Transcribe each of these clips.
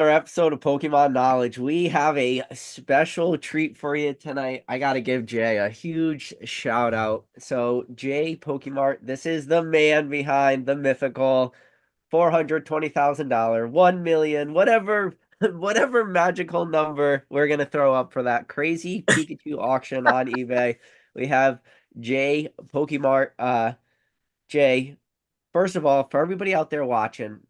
another episode of Pokemon Knowledge. We have a special treat for you tonight. I got to give Jay a huge shout out. So, JaysPokeMart, this is the man behind the mythical $420,000, 1 million, whatever magical number we're going to throw up for that crazy Pikachu auction on eBay. We have JaysPokeMart. Jay, first of all, for everybody out there watching,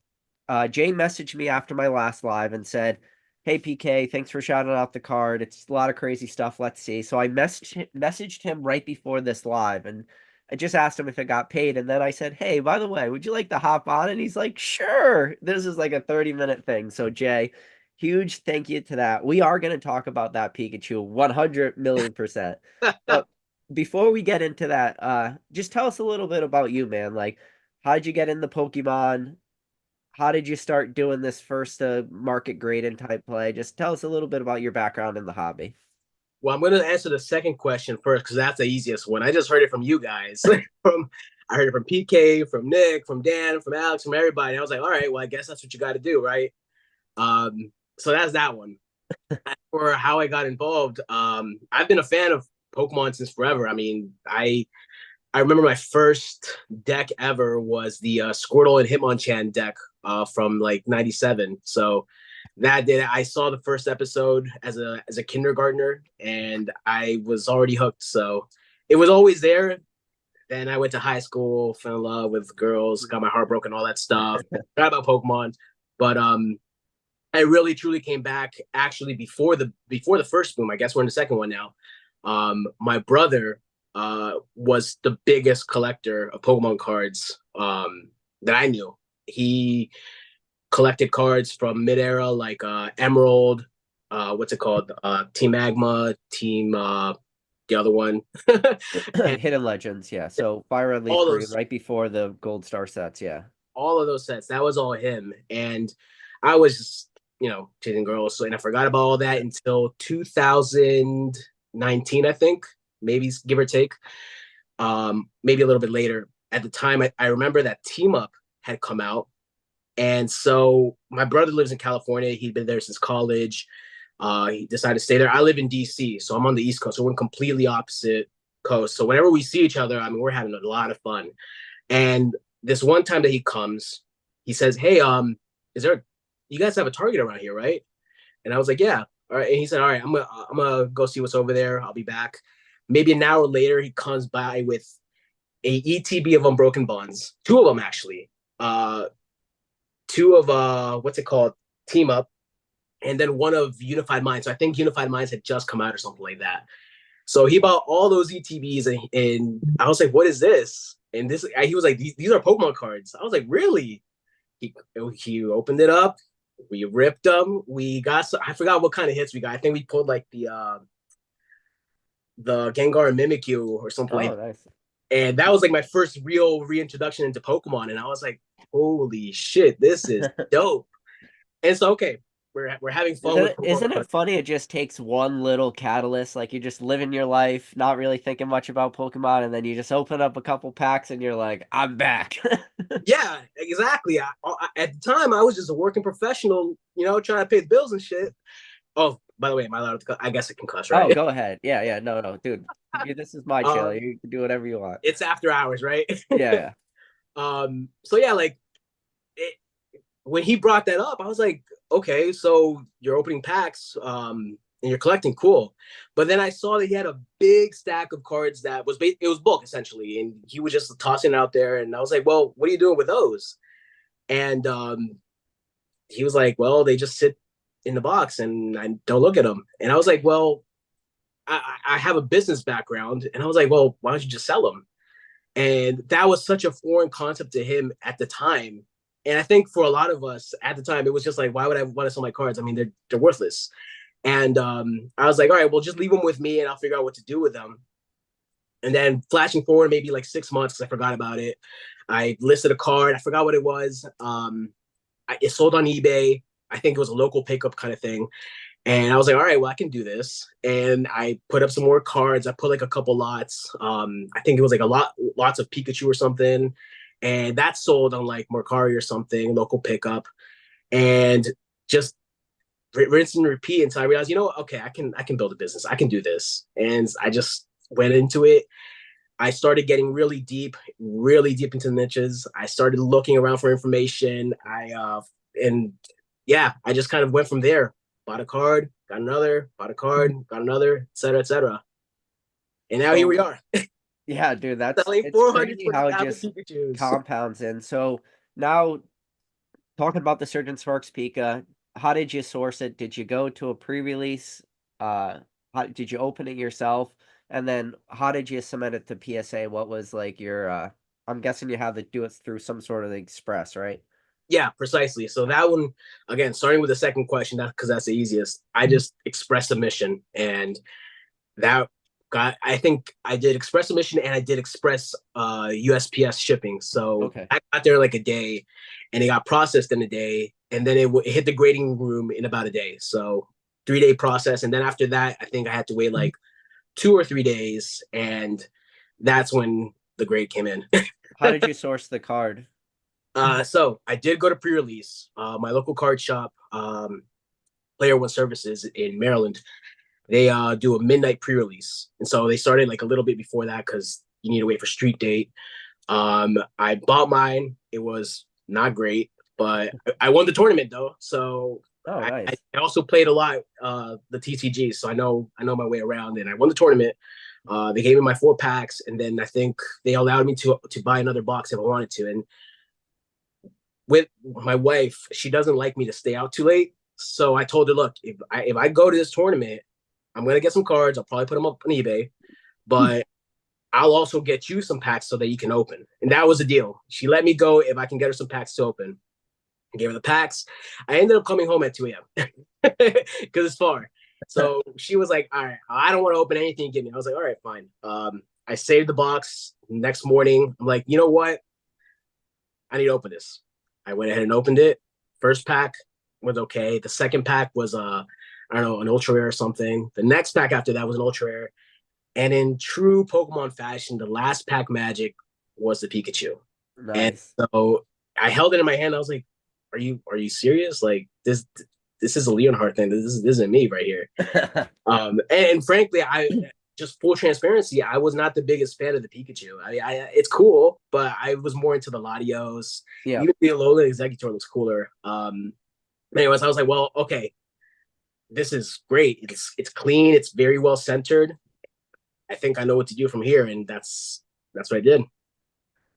Jay messaged me after my last live and said, "Hey PK, thanks for shouting out the card. It's a lot of crazy stuff. Let's see." So I messaged him right before this live, and I just asked him if it got paid, and then I said, "Hey, by the way, would you like to hop on?" And he's like, "Sure." This is like a 30-minute thing. So Jay, huge thank you to that. We are going to talk about that Pikachu 100 million percent. But before we get into that, just tell us a little bit about you, man. Like, how did you get into Pokemon? How did you start doing this first market grading type play? Just tell us a little bit about your background in the hobby. Well, I'm going to answer the second question first because that's the easiest one. I just heard it from you guys. I heard it from PK, from Nick, from Dan, from Alex, from everybody. I was like, all right, well, I guess that's what you got to do, right? So that's that one. For how I got involved, I've been a fan of Pokemon since forever. I mean, I remember my first deck ever was the Squirtle and Hitmonchan deck from like '97. So that did I saw the first episode as a kindergartner, and I was already hooked. So it was always there. Then I went to high school, fell in love with girls, got my heart broken, all that stuff. Forgot about Pokemon, but I really truly came back actually before the first boom. I guess we're in the second one now. My brother was the biggest collector of Pokemon cards that I knew. He collected cards from mid-era like Emerald, what's it called? Team Magma, Team the other one. And Hidden Legends, yeah. So Fire Red Leaf all Green, those right before the Gold Star sets, yeah. all of those sets. That was all him. And I was just, chasing girls. So and I forgot about all that until 2019, I think, maybe give or take. Maybe a little bit later. At the time, I remember that Team Up had come out. And so my brother lives in California. He'd been there since college. He decided to stay there. I live in DC, so I'm on the East Coast. So we're in completely opposite coast. So whenever we see each other, I mean, we're having a lot of fun. And this one time that he comes, he says, "Hey, is there? You guys have a Target around here, right?" And I was like, "Yeah." All right. And he said, "All right, I'm gonna go see what's over there. I'll be back." Maybe an hour later, he comes by with a ETB of Unbroken Bonds, two of them actually. Two of what's it called, Team Up, and then one of Unified Minds. So I think Unified Minds had just come out or something like that. So he bought all those ETBs, and I was like, "What is this?" And he was like, "These are Pokemon cards." I was like, "Really?" He opened it up. We ripped them. We got I forgot what kind of hits we got. I think we pulled like the Gengar and Mimikyu or something like Oh, that. nice. And that was like my first real reintroduction into Pokemon. And I was like, holy shit, this is dope. And so, okay, we're having fun Isn't with it, Pokemon isn't it cards. funny? It just takes one little catalyst. Like you're just living your life, not really thinking much about Pokemon, and then you just open up a couple packs and you're like, I'm back. Yeah, exactly. At the time, I was just a working professional, trying to pay the bills and shit. Oh, by the way, am I allowed to? I guess I can cuss, Oh, right? go ahead. Yeah, yeah. No, no, dude. This is my channel. um, You can do whatever you want. it's after hours, right? Yeah, yeah. So yeah, like it, when he brought that up, I was like, okay, so you're opening packs, and you're collecting, cool. But then I saw that he had a big stack of cards that it was bulk essentially, and he was just tossing it out there. And I was like, well, what are you doing with those? And he was like, well, they just sit in the box, and I don't look at them. And I was like, well, I have a business background, and I was like, well, why don't you just sell them? And that was such a foreign concept to him at the time. And I think for a lot of us at the time, it was just like, why would I want to sell my cards? I mean, they're worthless. And I was like, all right, well, just leave them with me, and I'll figure out what to do with them. And then flashing forward maybe like 6 months, because I forgot about it. I listed a card. I forgot what it was. It sold on eBay. I think it was a local pickup kind of thing. And I was like, all right, well, I can do this. And I put up some more cards. I put like a couple lots. I think it was like lots of Pikachu or something. And that sold on like Mercari or something, local pickup. And just rinse and repeat until I realized, okay, I can build a business. I can do this. And I just went into it. I started getting really deep into niches. I started looking around for information. And yeah, I just kind of went from there. Bought a card, got another, bought a card, got another, et cetera, et cetera. And now here we So are, yeah, dude, selling it's crazy how it 420,000 just Pikachus. compounds in. So now talking about the Surgeon Sparks Pika, how did you source it? Did you go to a pre-release? Did you open it yourself? And then how did you submit it to PSA? What was like your I'm guessing you had to do it through some sort of express, right? Yeah, precisely. So that one, again, starting with the second question, because that's the easiest. I just expressed submission, and that got. I think I did express submission, and I did express USPS shipping. So Okay. I got there like a day, and it got processed in a day, and then it hit the grading room in about a day. So 3 day process, and then after that, I think I had to wait like 2 or 3 days, and that's when the grade came in. How did you source the card? So I did go to pre-release. My local card shop, Player One Services in Maryland, they do a midnight pre-release, and so they started like a little bit before that because you need to wait for street date. I bought mine. It was not great, but I won the tournament though. So Oh, nice. I also played a lot the TCG, so I know my way around, and I won the tournament. They gave me my 4 packs, and then I think they allowed me to buy another box if I wanted to. And with my wife, she doesn't like me to stay out too late. So I told her, look, if I go to this tournament, I'm gonna get some cards. I'll probably put them up on eBay, but I'll also get you some packs so that you can open. And that was the deal. She let me go if I can get her some packs to open. I gave her the packs. I ended up coming home at 2 a.m. because it's far. So she was like, all right, I don't want to open anything you give me. I was like, all right, fine. I saved the box. Next morning, I'm like, you know what? I need to open this. I went ahead and opened it. First pack was okay. The second pack was I don't know, an ultra rare or something. The next pack after that was an ultra rare. And in true Pokemon fashion, the last pack magic was the Pikachu. And Nice. so I held it in my hand. I was like, are you serious? Like this is a Leonhardt thing. This isn't me right here. And frankly, I just full transparency, I was not the biggest fan of the Pikachu. It's cool, but I was more into the Latios. Yeah. Even the Alola Executor looks cooler. Anyways, I was like, well, okay, this is great. It's clean. It's very well centered. I think I know what to do from here, and that's what I did.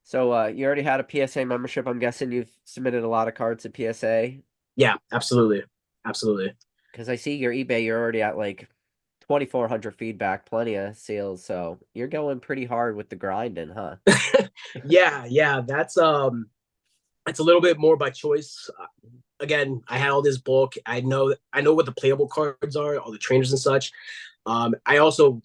So you already had a PSA membership. I'm guessing you've submitted a lot of cards to PSA Yeah, absolutely, absolutely. because I see your eBay. You're already at like 2,400 feedback, plenty of sales. So you're going pretty hard with the grinding, huh? Yeah, it's a little bit more by choice. Again, I had all this bulk. I know what the playable cards are, all the trainers and such. I also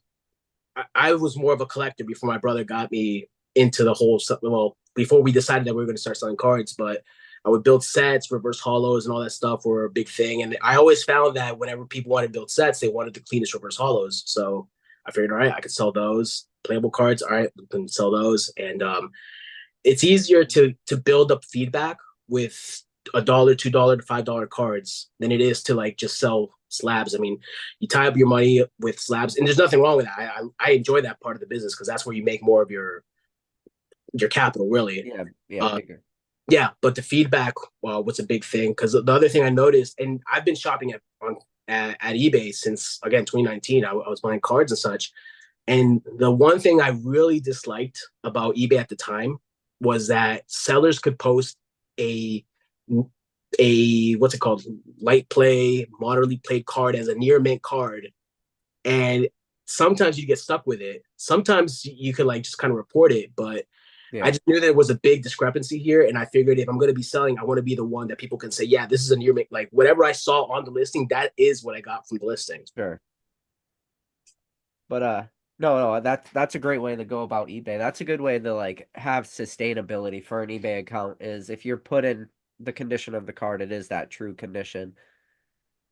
I was more of a collector before my brother got me into the whole stuff. Well, before we decided that we were going to start selling cards, but I would build sets, reverse hollows, and all that stuff were a big thing. And I always found that whenever people wanted to build sets, they wanted the cleanest reverse hollows. So I figured, all right, I could sell those playable cards. All right, we can sell those, and it's easier to build up feedback with $1, $2 to $5 cards than it is to like just sell slabs. I mean, you tie up your money with slabs, and there's nothing wrong with that. I enjoy that part of the business because that's where you make more of your capital, really. Yeah, yeah, Uh, bigger. yeah, but the feedback, well, what's a big thing? Because the other thing I noticed, and I've been shopping at eBay since again 2019. I was buying cards and such, and the one thing I really disliked about eBay at the time was that sellers could post a what's it called, light play, moderately played card as a near mint card, and sometimes you get stuck with it. Sometimes you could like just kind of report it, but I Yeah, just knew there was a big discrepancy here, and I figured if I'm going to be selling, I want to be the one that people can say, yeah, this is a near mint. Like whatever I saw on the listing, that is what I got from the listing. sure. But no, that's a great way to go about eBay. That's a good way to like have sustainability for an eBay account is if you're putting the condition of the card, it is that true condition.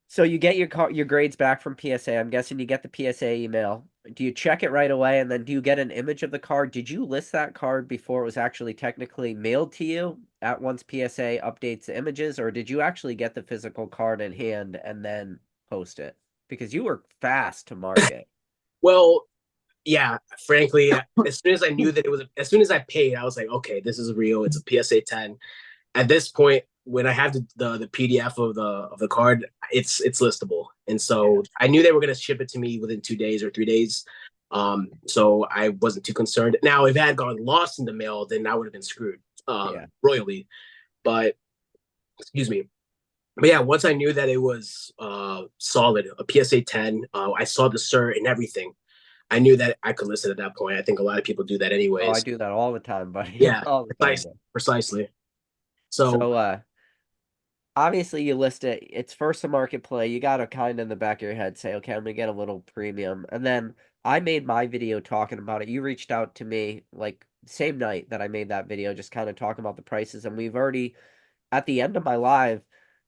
So you get your grades back from PSA. I'm guessing you get the PSA email. Do you check it right away and then do you get an image of the card? Did you list that card before it was actually technically mailed to you? at once PSA updates the images, or did you actually get the physical card in hand and then post it? Because you were fast to market. Well, yeah, frankly, as soon as I knew that it was, as soon as I paid, I was like, okay, this is real. It's a PSA 10. At this point, when I have the PDF of the card, it's listable, and so I knew they were gonna ship it to me within 2 days or 3 days. So I wasn't too concerned. Now, if it had gone lost in the mail, then I would have been screwed Yeah. royally. But excuse me. But yeah, once I knew that it was solid, a PSA 10, I saw the cert and everything. I knew that I could list it at that point. I think a lot of people do that Oh, I anyways. do that all the time, buddy. Yeah, All the time, bro. precisely. So So, obviously you list it, it's first to market play. You got to kind of in the back of your head say, okay, I'm gonna get a little premium. And then I made my video talking about it. You reached out to me like same night that I made that video, just kind of talking about the prices. And we've already, at the end of my live,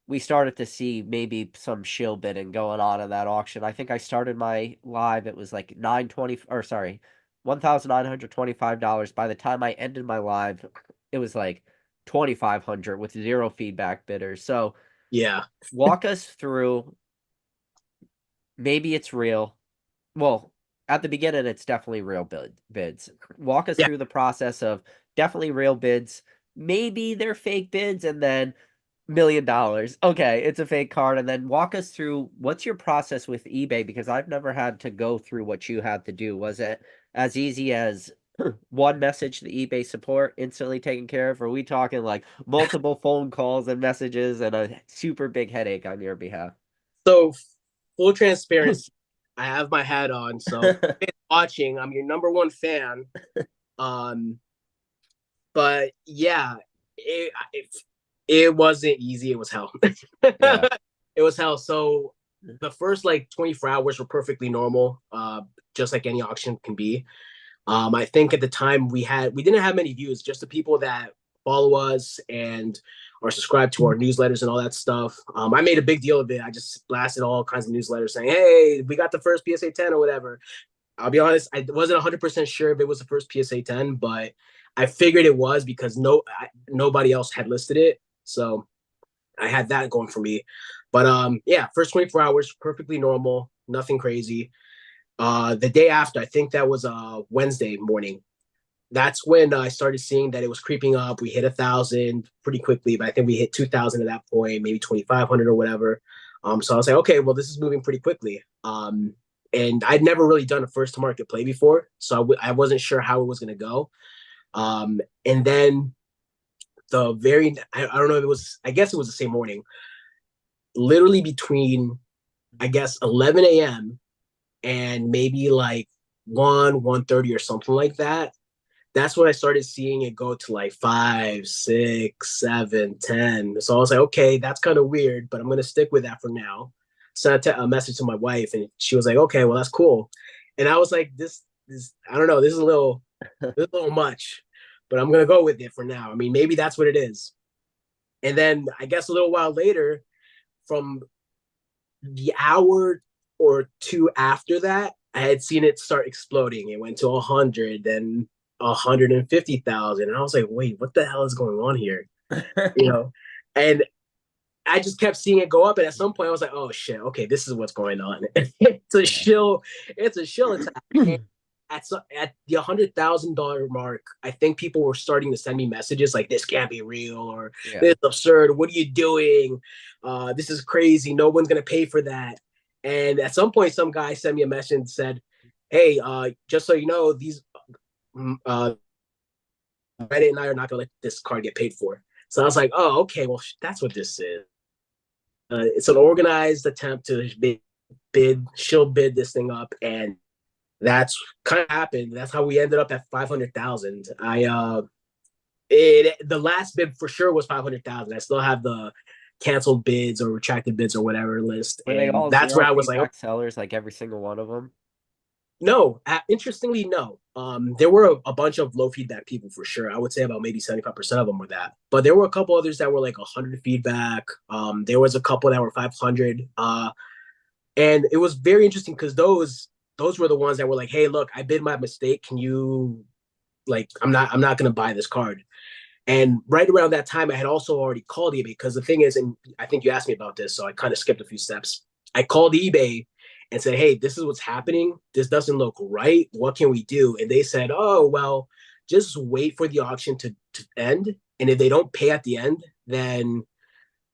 we started to see maybe some shill bidding going on in that auction. I think I started my live, it was like 920, or sorry, $1,925. By the time I ended my live, it was like 2,500 with zero feedback bidders. So yeah, walk us through, maybe it's real. Well, at the beginning, it's definitely real bids. Walk us yeah. through the process of definitely real bids. Maybe they're fake bids, and then $1 million. Okay, it's a fake card. And then walk us through what's your process with eBay, because I've never had to go through what you had to do. Was it as easy as one message to eBay support instantly taken care of? Or are we talking like multiple phone calls and messages and a super big headache on your behalf? So full transparency, I have my hat on. So watching, I'm your number one fan. Um, but yeah, it wasn't easy. It was hell. Yeah. It was hell. So the first like 24 hours were perfectly normal, just like any auction can be. I think at the time we didn't have many views, just the people that follow us and are subscribed to our newsletters and all that stuff. I made a big deal of it. I just blasted all kinds of newsletters saying, "Hey, we got the first PSA 10 or whatever." I'll be honest, I wasn't 100% sure if it was the first PSA 10, but I figured it was because nobody else had listed it. So I had that going for me. But yeah, first 24 hours, perfectly normal, nothing crazy. The day after, I think that was Wednesday morning. That's when I started seeing that it was creeping up. We hit 1,000 pretty quickly, but I think we hit 2,000 at that point, maybe 2,500 or whatever. So I was like, okay, well, this is moving pretty quickly. And I'd never really done a first to market play before, so I wasn't sure how it was going to go. And then I don't know if it was, I guess it was the same morning, literally between, I guess, 11 a.m. and maybe like 1:30 or something like that. That's when I started seeing it go to like 5, 6, 7, 10. So I was like, okay, that's kind of weird, but I'm gonna stick with that for now. Sent a message to my wife, and she was like, okay, well that's cool. And I was like, this I don't know, this is a little much, but I'm gonna go with it for now. I mean, maybe that's what it is. And then I guess a little while later, from the hour or two after that, I had seen it start exploding. It went to 100, then 150,000. And I was like, wait, what the hell is going on here? You know? And I just kept seeing it go up. And at some point I was like, oh shit, okay, this is what's going on. It's a shill attack. And at the $100,000 mark, I think people were starting to send me messages like, "This can't be real," or Yeah. "This is absurd. What are you doing? This is crazy. No one's gonna pay for that." And at some point, some guy sent me a message and said, "Hey, just so you know, these uh, Reddit and I are not gonna let this card get paid for." So I was like, "Oh, okay. Well, that's what this is. It's an organized attempt to shill bid this thing up, and that's kind of happened. That's how we ended up at 500,000. The last bid for sure was 500,000. I still have the canceled bids or retracted bids or whatever list, Were they and all that's zero where I was like, oh, feedback sellers, like every single one of them? no. Interestingly, no. There were a bunch of low feedback people for sure. I would say about maybe 75% of them were that, but there were a couple others that were like 100 feedback. There was a couple that were 500. And it was very interesting because those were the ones that were like, hey, look, I bid my mistake. Can you, like, I'm not gonna buy this card. And right around that time, I had also already called eBay because the thing is, and I think you asked me about this, so I kind of skipped a few steps. I called eBay and said, "Hey, this is what's happening. This doesn't look right. What can we do?" And they said, "Oh, well, just wait for the auction to end. And if they don't pay at the end, then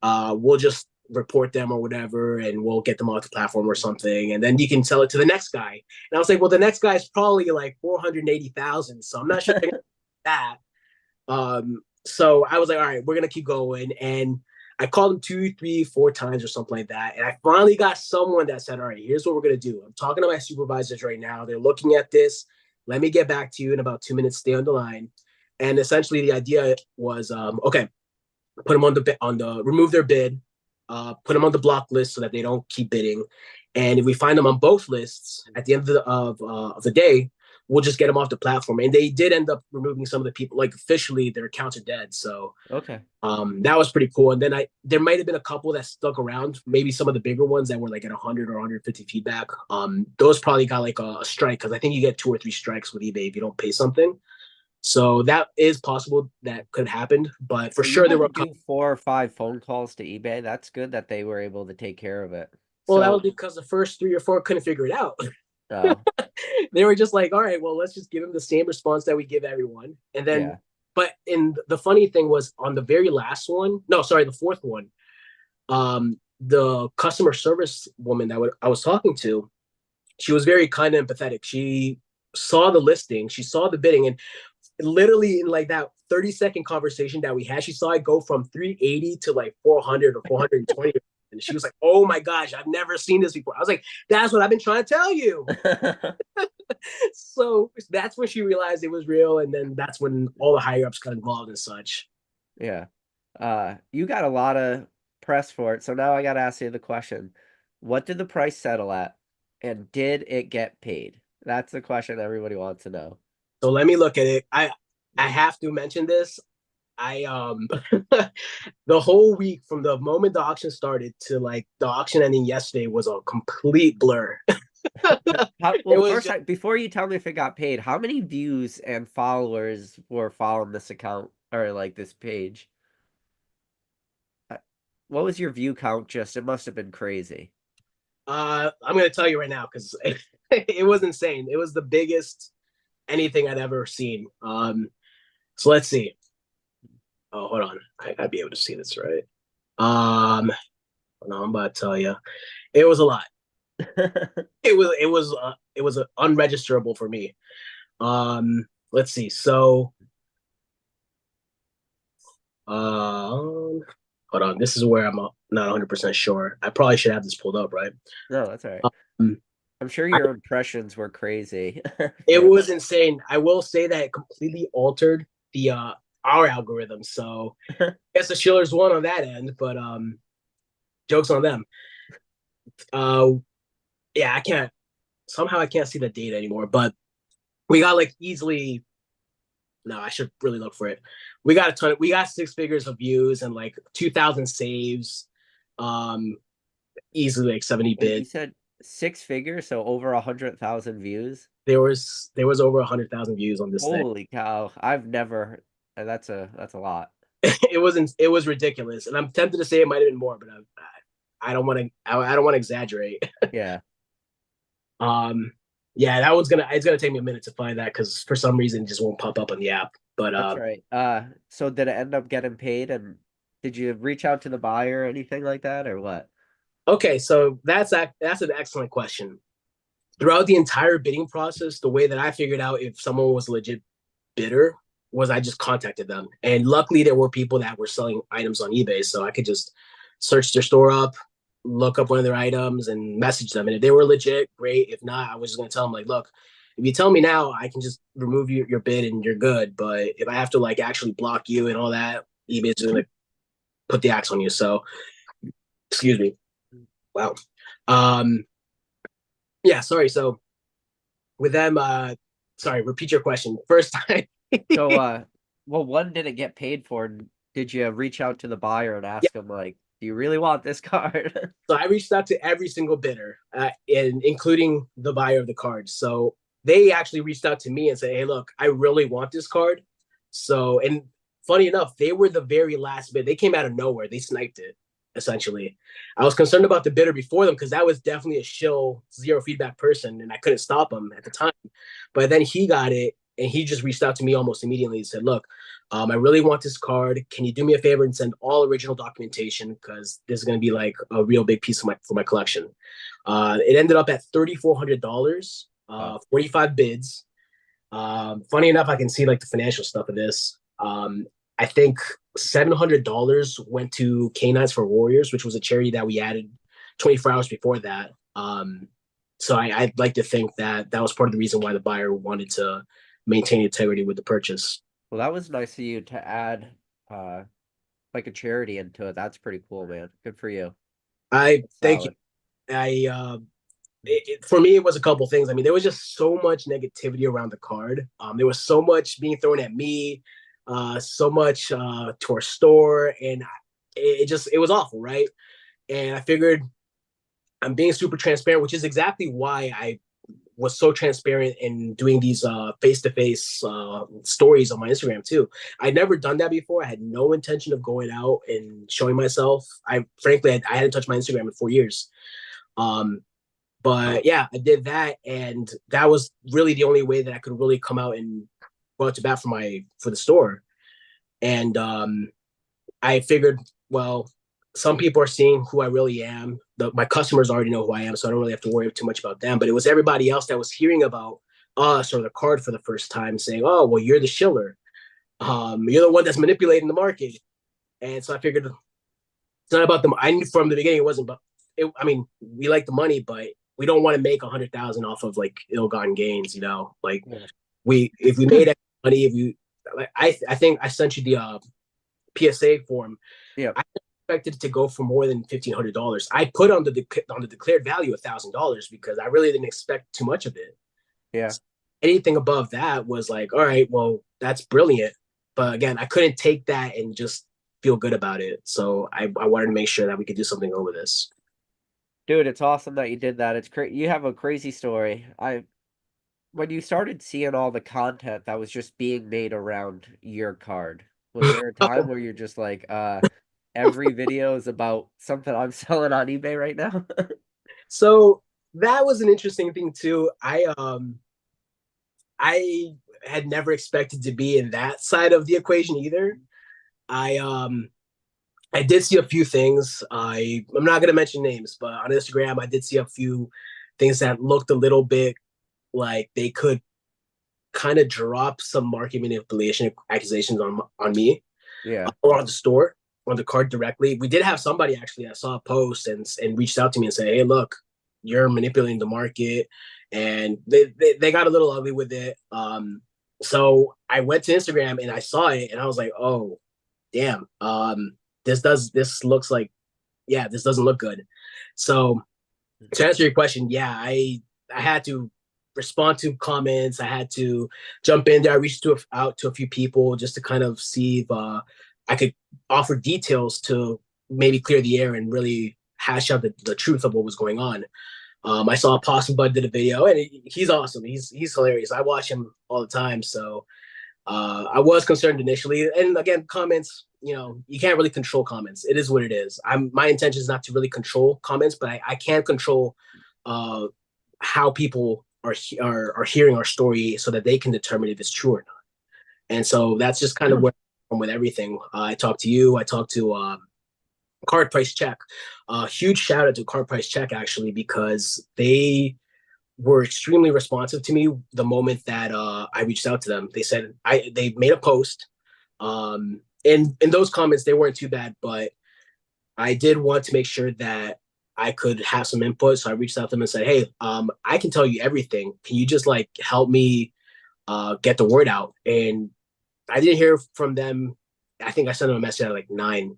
we'll just report them or whatever, and we'll get them off the platform or something. And then you can sell it to the next guy." And I was like, "Well, the next guy is probably like 480,000, so I'm not sure that." So I was like, all right, we're gonna keep going. And I called him two, three, four times or something like that. And I finally got someone that said, all right, here's what we're gonna do. I'm talking to my supervisors right now. They're looking at this. Let me get back to you in about 2 minutes. Stay on the line. And essentially, the idea was, okay, put them on the remove their bid, put them on the block list so that they don't keep bidding. And if we find them on both lists at the end of the day, we'll just get them off the platform. And they did end up removing some of the people, like officially their accounts are dead. So Okay. that was pretty cool. And then there might have been a couple that stuck around, maybe some of the bigger ones that were like at 100 or 150 feedback. Those probably got like a strike because I think you get 2 or 3 strikes with eBay if you don't pay something. So that is possible that could have happened, but for So you sure there had were to a couple. do 4 or 5 phone calls to eBay. That's good that they were able to take care of it. Well, that was So, because the first 3 or 4 couldn't figure it out. oh, They were just like, all right, well, let's just give them the same response that we give everyone. And then, yeah. but in the funny thing was on the very last one, no, sorry, the fourth one, the customer service woman that I was talking to, she was very kind and empathetic. She saw the listing, she saw the bidding, and literally in like that 30-second conversation that we had, she saw it go from 380 to like 400 or 420. And she was like, oh my gosh, I've never seen this before. I was like, that's what I've been trying to tell you. So that's when she realized it was real. And then that's when all the higher ups got involved and such. Yeah. You got a lot of press for it. So now I got to ask you the question. What did the price settle at? And did it get paid? That's the question everybody wants to know. So let me look at it. I have to mention this. I the whole week from the moment the auction started to like the auction ending yesterday was a complete blur. It Well, was first, just before you tell me if it got paid, how many views and followers were following this account or like this page? Uh, What was your view count? Just it must have been crazy. I'm gonna tell you right now because it was insane. It was the biggest anything I'd ever seen. So let's see. Oh, hold on. I'd be able to see this, right? No, I'm about to tell you. It was a lot. It was unregisterable for me. Let's see. So, hold on. This is where I'm not 100% sure. I probably should have this pulled up, right? No, that's all right. Um, I'm sure I, your impressions were crazy it for was insane. I will say that it completely altered the our algorithm. So, that. I guess the Shillers won on that end, but jokes on them. Uh, yeah, I can't. Somehow I can't see the data anymore, but we got like easily. No, I should really look for it. We got a ton. We got 6 figures of views and like 2,000 saves. Um, easily like 70 Wait, you bids. said 6 figures, so over 100,000 views? There was over 100,000 views on this thing. Holy cow! I've never. That's a lot. It was ridiculous, and I'm tempted to say it might have been more, but I don't want to. I don't want to exaggerate. Yeah, Um, yeah, that one's gonna. It's gonna take me a minute to find that because for some reason it just won't pop up on the app. But that's right. So did it end up getting paid? And did you reach out to the buyer or anything like that, or what? okay, so that's an excellent question. Throughout the entire bidding process, the way that I figured out if someone was a legit bidder was I just contacted them. And luckily there were people that were selling items on eBay. So I could just search their store up, look up one of their items and message them. And if they were legit, great. If not, I was just gonna tell them like, look, if you tell me now, I can just remove your bid and you're good. But if I have to like actually block you and all that, eBay's gonna put the axe on you. So excuse me. Wow. Um yeah, sorry. So with them, sorry, repeat your question. First time. So, well, one didn't get paid for. And did you reach out to the buyer and Yeah. ask him like, "Do you really want this card?" So I reached out to every single bidder, including the buyer of the card. So they actually reached out to me and said, "Hey, look, I really want this card." So, and funny enough, they were the very last bid. They came out of nowhere. They sniped it, essentially. I was concerned about the bidder before them because that was definitely a shill zero feedback person, and I couldn't stop him at the time. But then he got it, and he just reached out to me almost immediately and said, "Look, I really want this card. Can you do me a favor and send all original documentation because this is going to be like a real big piece of my collection." It ended up at $3,400, Wow. 45 bids. Funny enough, I can see like the financial stuff of this. I think $700 went to Canines for Warriors, which was a charity that we added 24 hours before that. So I'd like to think that that was part of the reason why the buyer wanted to maintain integrity with the purchase. Well, that was nice of you to add like a charity into it. That's pretty cool, man. Good for you. I That's thank you. solid. I for me, it was a couple things. I mean, there was just so much negativity around the card. There was so much being thrown at me, so much to our store, and it was awful, right? And I figured I'm being super transparent, which is exactly why I was so transparent in doing these face-to-face stories on my Instagram too. I'd never done that before. I had no intention of going out and showing myself. I frankly, I hadn't touched my Instagram in 4 years. Um, but yeah, I did that, and that was really the only way that I could really come out and go out to bat for the store. And I figured, well, some people are seeing who I really am. My customers already know who I am, so I don't really have to worry too much about them. But it was everybody else that was hearing about us or the card for the first time, saying, "Oh, well, you're the shiller. You're the one that's manipulating the market." And so I figured it's not about them. I knew from the beginning it wasn't, but I mean, we like the money, but we don't want to make 100,000 off of like ill-gotten gains. Like Yeah. if we made money, if we, like, I think I sent you the PSA form. Yep. I expected it to go for more than $1,500. I put on the declared value $1,000 because I really didn't expect too much of it. Yeah. So anything above that was like, all right, well, that's brilliant. But again, I couldn't take that and just feel good about it. So I wanted to make sure that we could do something over this. Dude, it's awesome that you did that. It's crazy. You have a crazy story. When you started seeing all the content that was just being made around your card, was there a time where you're just like, every video is about something I'm selling on eBay right now? So that was an interesting thing too. I had never expected to be in that side of the equation either. I I did see a few things. I'm not gonna mention names, but on Instagram I did see a few things that looked a little bit like they could kind of drop some market manipulation accusations on me Yeah. or on the store on the card directly. We did have somebody actually that saw a post and reached out to me and said, "Hey, look, you're manipulating the market," and they got a little ugly with it. So I went to Instagram and I saw it and I was like, "Oh, damn, this looks like, yeah, this doesn't look good." So to answer your question, yeah, I had to respond to comments. I had to jump in there. I reached out to a few people just to kind of see if I could offer details to maybe clear the air and really hash out the truth of what was going on. I saw Possum Bud did a video, and he's awesome. He's hilarious. I watch him all the time, so I was concerned initially. And again, comments, you can't really control comments. It is what it is. My intention is not to really control comments, but I can control uh, how people are hearing our story so that they can determine if it's true or not. And so that's just kind of where I'm with everything. I talked to you. I talked to Card Price Check. Huge shout out to Card Price Check actually because they were extremely responsive to me the moment that I reached out to them. They said they made a post. And in those comments, they weren't too bad, but I did want to make sure that I could have some input. So I reached out to them and said, "Hey, I can tell you everything. Can you just like help me get the word out?" And I didn't hear from them. I think I sent them a message at like 9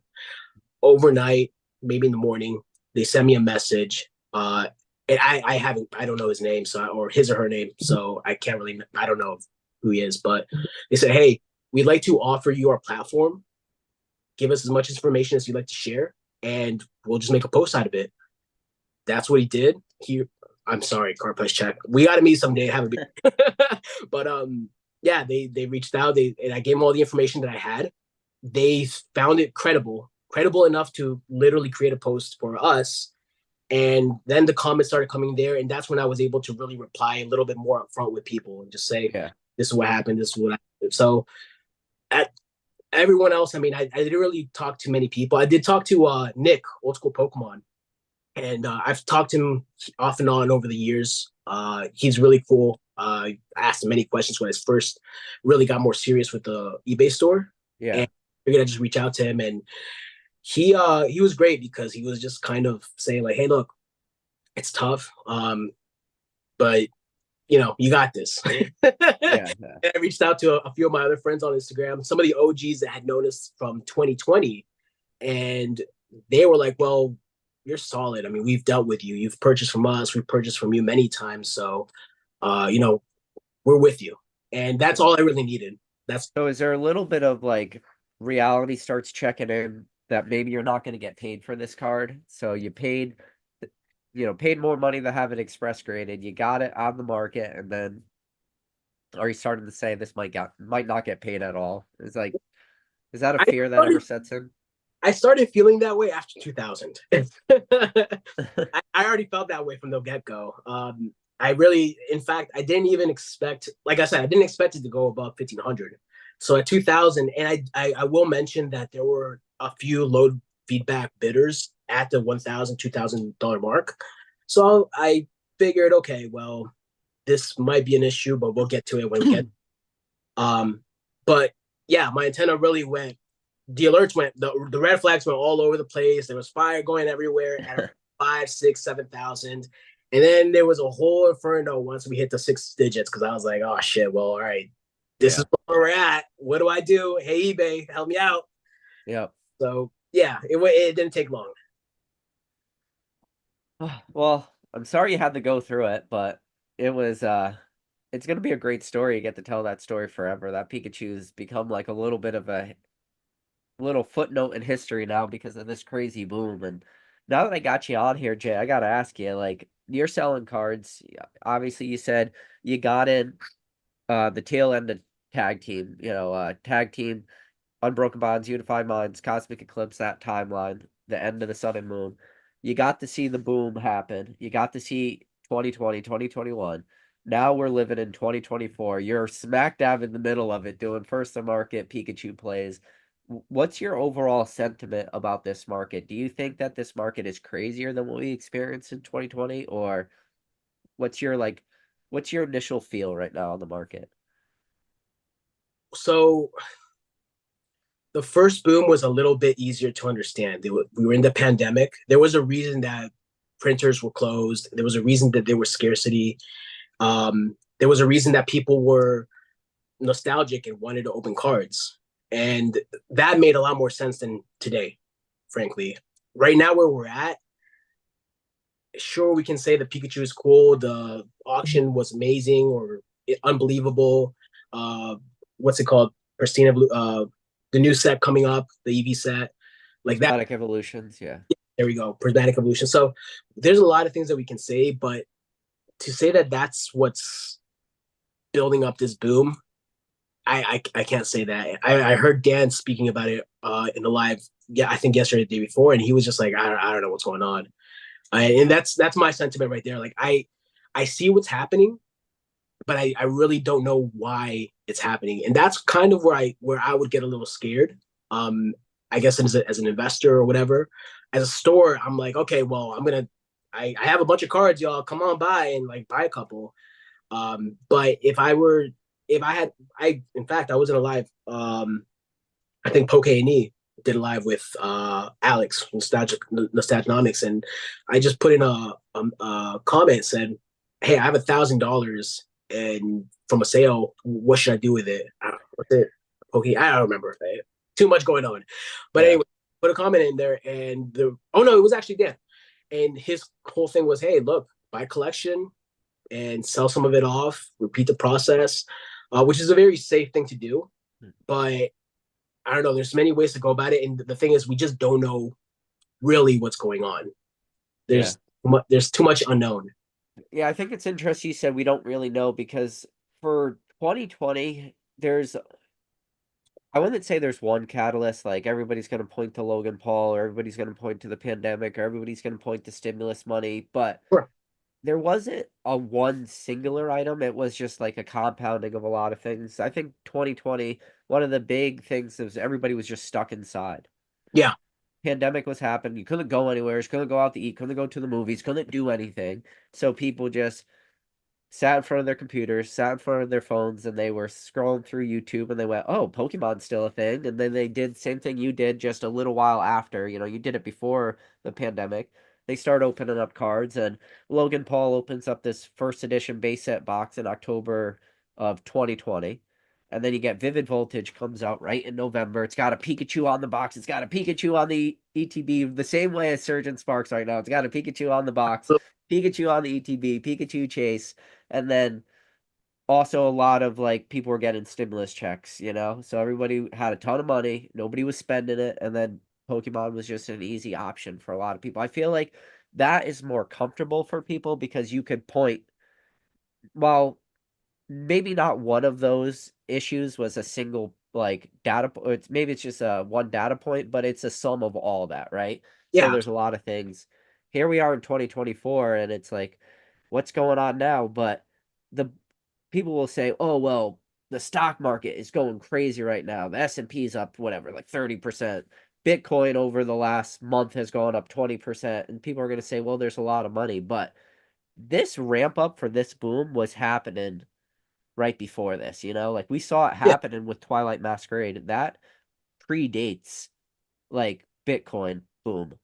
overnight, maybe in the morning. They sent me a message. And I don't know his name, or his or her name, so I can't really, I don't know who he is, but they said, "Hey, we'd like to offer you our platform. Give us as much information as you'd like to share, and we'll just make a post out of it." That's what he did. I'm sorry, Card Price Check. We got to meet someday. Have a beer. But yeah, they reached out. And I gave them all the information that I had. they found it credible enough to literally create a post for us. And then the comments started coming there, and that's when I was able to really reply a little bit more upfront with people and just say, Yeah. "This is what happened. This is what happened." So at everyone else, I mean, I didn't really talk to many people. I did talk to Nick, old school Pokemon, and I've talked to him off and on over the years. He's really cool. I asked him many questions when I first really got more serious with the eBay store, and Yeah. I figured I'd just reach out to him. And he was great because he was just kind of saying like, "Hey, look, it's tough, but you got this." Yeah. Yeah. I reached out to a few of my other friends on Instagram, some of the OGs that had known us from 2020, and they were like, "Well, you're solid. I mean, we've dealt with you. You've purchased from us. We've purchased from you many times. So, uh, you know, we're with you." And that's all I really needed. That's So is there a little bit of like reality starts checking in that maybe you're not going to get paid for this card? So you paid, paid more money to have it express graded. You got it on the market, and then are you starting to say this might not get paid at all? Is that a I fear that ever started. sets in? I started feeling that way after 2000. I already felt that way from the get go. I really, in fact, I didn't even expect, like I said, I didn't expect it to go above 1500. So at 2000, and I will mention that there were a few low feedback bidders at the $1,000, $2,000 mark. So I figured, okay, well, this might be an issue, but we'll get to it when we get. Um, but yeah, my antenna really went. The alerts went. The red flags went all over the place. There was fire going everywhere at 5, 6, 7,000, and then there was a whole inferno once we hit the 6 digits because I was like, oh shit. Well, all right, this is Yeah. where we're at. What do I do? Hey eBay, help me out. Yeah. So yeah, it didn't take long. Well, I'm sorry you had to go through it, but it was it's gonna be a great story. You get to tell that story forever. That Pikachu's become like a little bit of a little footnote in history now because of this crazy boom. And now that I got you on here, Jay, I gotta ask you, like, you're selling cards. Obviously, you said you got in the tail end of tag team, tag team, Unbroken Bonds, Unified Minds, Cosmic Eclipse, that timeline, the end of the sun and moon. You got to see the boom happen. You got to see 2020, 2021. Now we're living in 2024. You're smack dab in the middle of it doing first to market Pikachu plays. What's your overall sentiment about this market? Do you think that this market is crazier than what we experienced in 2020? Or what's your what's your initial feel right now on the market? So the first boom was a little bit easier to understand. We were in the pandemic. There was a reason that printers were closed. There was a reason that there was scarcity. There was a reason that people were nostalgic and wanted to open cards. And that made a lot more sense than today, frankly. Right now, where we're at, sure, we can say the Pikachu is cool. The auction was amazing or unbelievable. Uh, what's it called? Pristina Blue. The new set coming up, the EV set, like that. Prismatic Evolutions, yeah. There we go, Prismatic Evolution. So there's a lot of things that we can say, but to say that that's what's building up this boom, I can't say that. I heard Dan speaking about it in the live, yeah, I think yesterday, the day before, and he was just like, I don't know what's going on. And that's my sentiment right there. Like I see what's happening, but I really don't know why it's happening, and that's kind of where I would get a little scared. Um, I guess as an investor or whatever. As a store, I'm like, okay, well, I have a bunch of cards, y'all. Come on by and like buy a couple. But if I had, in fact, I was in a live. I think Poke and E did a live with Alex from Nostalgic and I just put in a comment said, "Hey, I have $1,000 and from a sale. What should I do with it? What's it? Poke? I don't remember. Too much going on, but Yeah. anyway, put a comment in there, and oh no, it was actually Dan, and his whole thing was, hey, look, buy a collection and sell some of it off, repeat the process, which is a very safe thing to do, but I don't know. There's many ways to go about it, and the thing is, we just don't know really what's going on. Yeah. There's too much unknown. Yeah, I think it's interesting you said we don't really know because for 2020, I wouldn't say there's one catalyst, like everybody's going to point to Logan Paul, or everybody's going to point to the pandemic, or everybody's going to point to stimulus money, but Sure. there wasn't a one singular item. It was just like a compounding of a lot of things. I think 2020, one of the big things was everybody was just stuck inside. Yeah. Pandemic was happening. You couldn't go anywhere. You couldn't go out to eat. Couldn't go to the movies. Couldn't do anything. So people just sat in front of their computers, sat in front of their phones, and they were scrolling through YouTube and they went, "Oh, Pokemon's still a thing." And then they did the same thing you did just a little while after. You know, you did it before the pandemic. They start opening up cards, and Logan Paul opens up this first edition base set box in October of 2020. And then you get Vivid Voltage comes out right in November. It's got a Pikachu on the box. It's got a Pikachu on the ETB, the same way as Surgeon Sparks right now. It's got a Pikachu on the box, Pikachu on the ETB, Pikachu Chase, and then also a lot of like people were getting stimulus checks, you know? So everybody had a ton of money, nobody was spending it, and then Pokemon was just an easy option for a lot of people. I feel like that is more comfortable for people because you could point, well, maybe not one of those issues was a single like data it's maybe it's just a one data point, but it's a sum of all that, right? So Yeah. there's a lot of things. Here we are in 2024 and it's like what's going on now? But the people will say, "Oh, well, the stock market is going crazy right now. The S&P is up whatever, like 30%. Bitcoin over the last month has gone up 20%." And people are going to say, "Well, there's a lot of money." But this ramp up for this boom was happening right before this, you know? Like we saw it Yeah. happening with Twilight Masquerade. That predates like Bitcoin boom.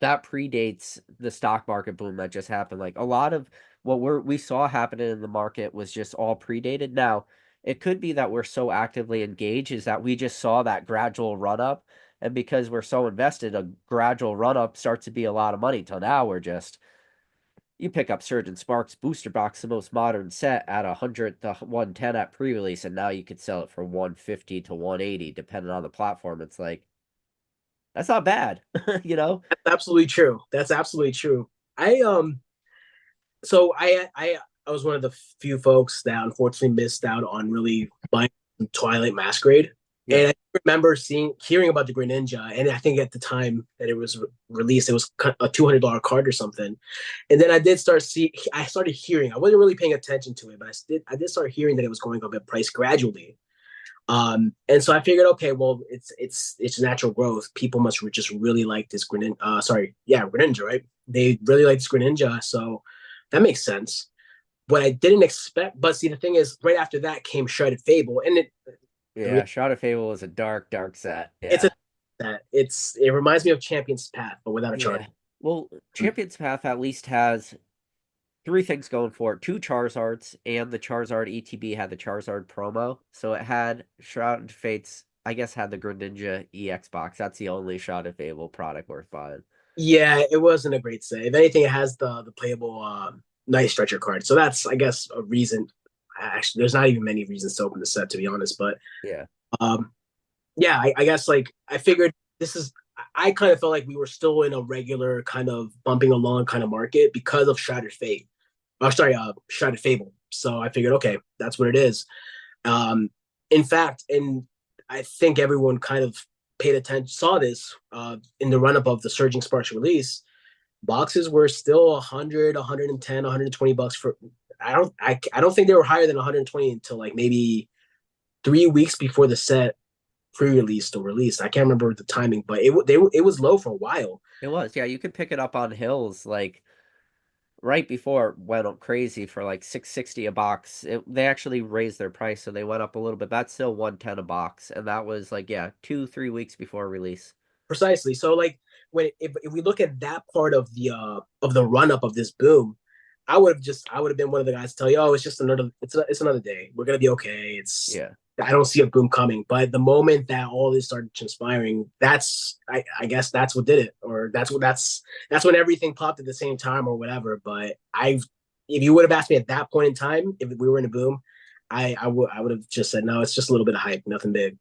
That predates the stock market boom that just happened. Like a lot of what we saw happening in the market was just all predated. Now, it could be that we're so actively engaged is that we just saw that gradual run up. And because we're so invested, a gradual run up starts to be a lot of money. Till now, we're just you pick up Surgeon Sparks booster box, the most modern set at 100 to 110 at pre-release, and now you could sell it for 150 to 180 depending on the platform. It's like that's not bad, you know? That's absolutely true. That's absolutely true. I so I was one of the few folks that unfortunately missed out on really buying Twilight Masquerade. Yep. And I remember hearing about the Greninja, and I think at the time that it was released, it was a $200 card or something. And then I started hearing. I wasn't really paying attention to it, but I did start hearing that it was going up in price gradually. And so I figured, okay, well, it's natural growth. People must just really like this Greninja. Sorry, yeah, Greninja, right? They really like this Greninja, so that makes sense. What I didn't expect, but see, the thing is, right after that came Shredded Fable, and the Yeah, Shroud of Fable is a dark, dark set. it's Yeah. a that it reminds me of Champion's Path, but without a charge. Yeah. Well, Champion's Path at least has three things going for it. Two Charizards, and the Charizard ETB had the Charizard promo. So it had Shroud of Fates, I guess, had the Greninja EX box. That's the only Shroud of Fable product worth buying. Yeah, it wasn't a great set. If anything, it has the playable nice stretcher card. So that's I guess a reason. Actually, there's not even many reasons to open the set to be honest. But Yeah. um, yeah, I guess like I figured this is. I kind of felt like we were still in a regular kind of bumping along kind of market because of Shattered Fate. Oh, sorry, Shattered Fable. So I figured, okay, that's what it is. In fact, and I think everyone kind of paid attention, saw this in the run up of the Surging Sparks release. Boxes were still 100, 110, 120 bucks for. I don't think they were higher than 120 until like maybe 3 weeks before the set pre-released or released. I can't remember the timing, but it was low for a while. It was. Yeah, you could pick it up on Hills like right before it went up crazy for like 660 a box. They actually raised their price, so they went up a little bit. That's still 110 a box, and that was like yeah, 2 3 weeks before release. Precisely. So like when if we look at that part of the run up of this boom, I would have been one of the guys to tell you, oh, it's just it's another day. We're gonna be okay. It's Yeah, I don't see a boom coming. But the moment that all this started transpiring, I guess that's what did it, or that's when everything popped at the same time or whatever. But if you would have asked me at that point in time if we were in a boom, I would have just said no. It's just a little bit of hype, nothing big.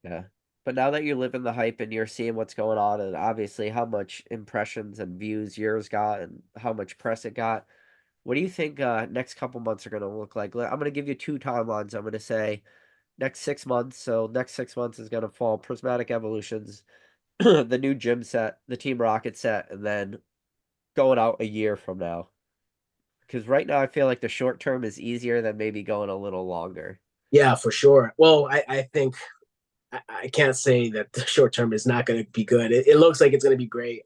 yeah. But now that you live in the hype and you're seeing what's going on, and obviously how much impressions and views yours got, and how much press it got, what do you think next couple months are going to look like? I'm going to give you two timelines. I'm going to say next 6 months. So next 6 months is gonna fall Prismatic Evolutions, the new gym set, the Team Rocket set, and then going out a year from now. Because right now I feel like the short term is easier than maybe going a little longer. Yeah, for sure. Well, I think I can't say that the short term is not going to be good. It looks like it's going to be great.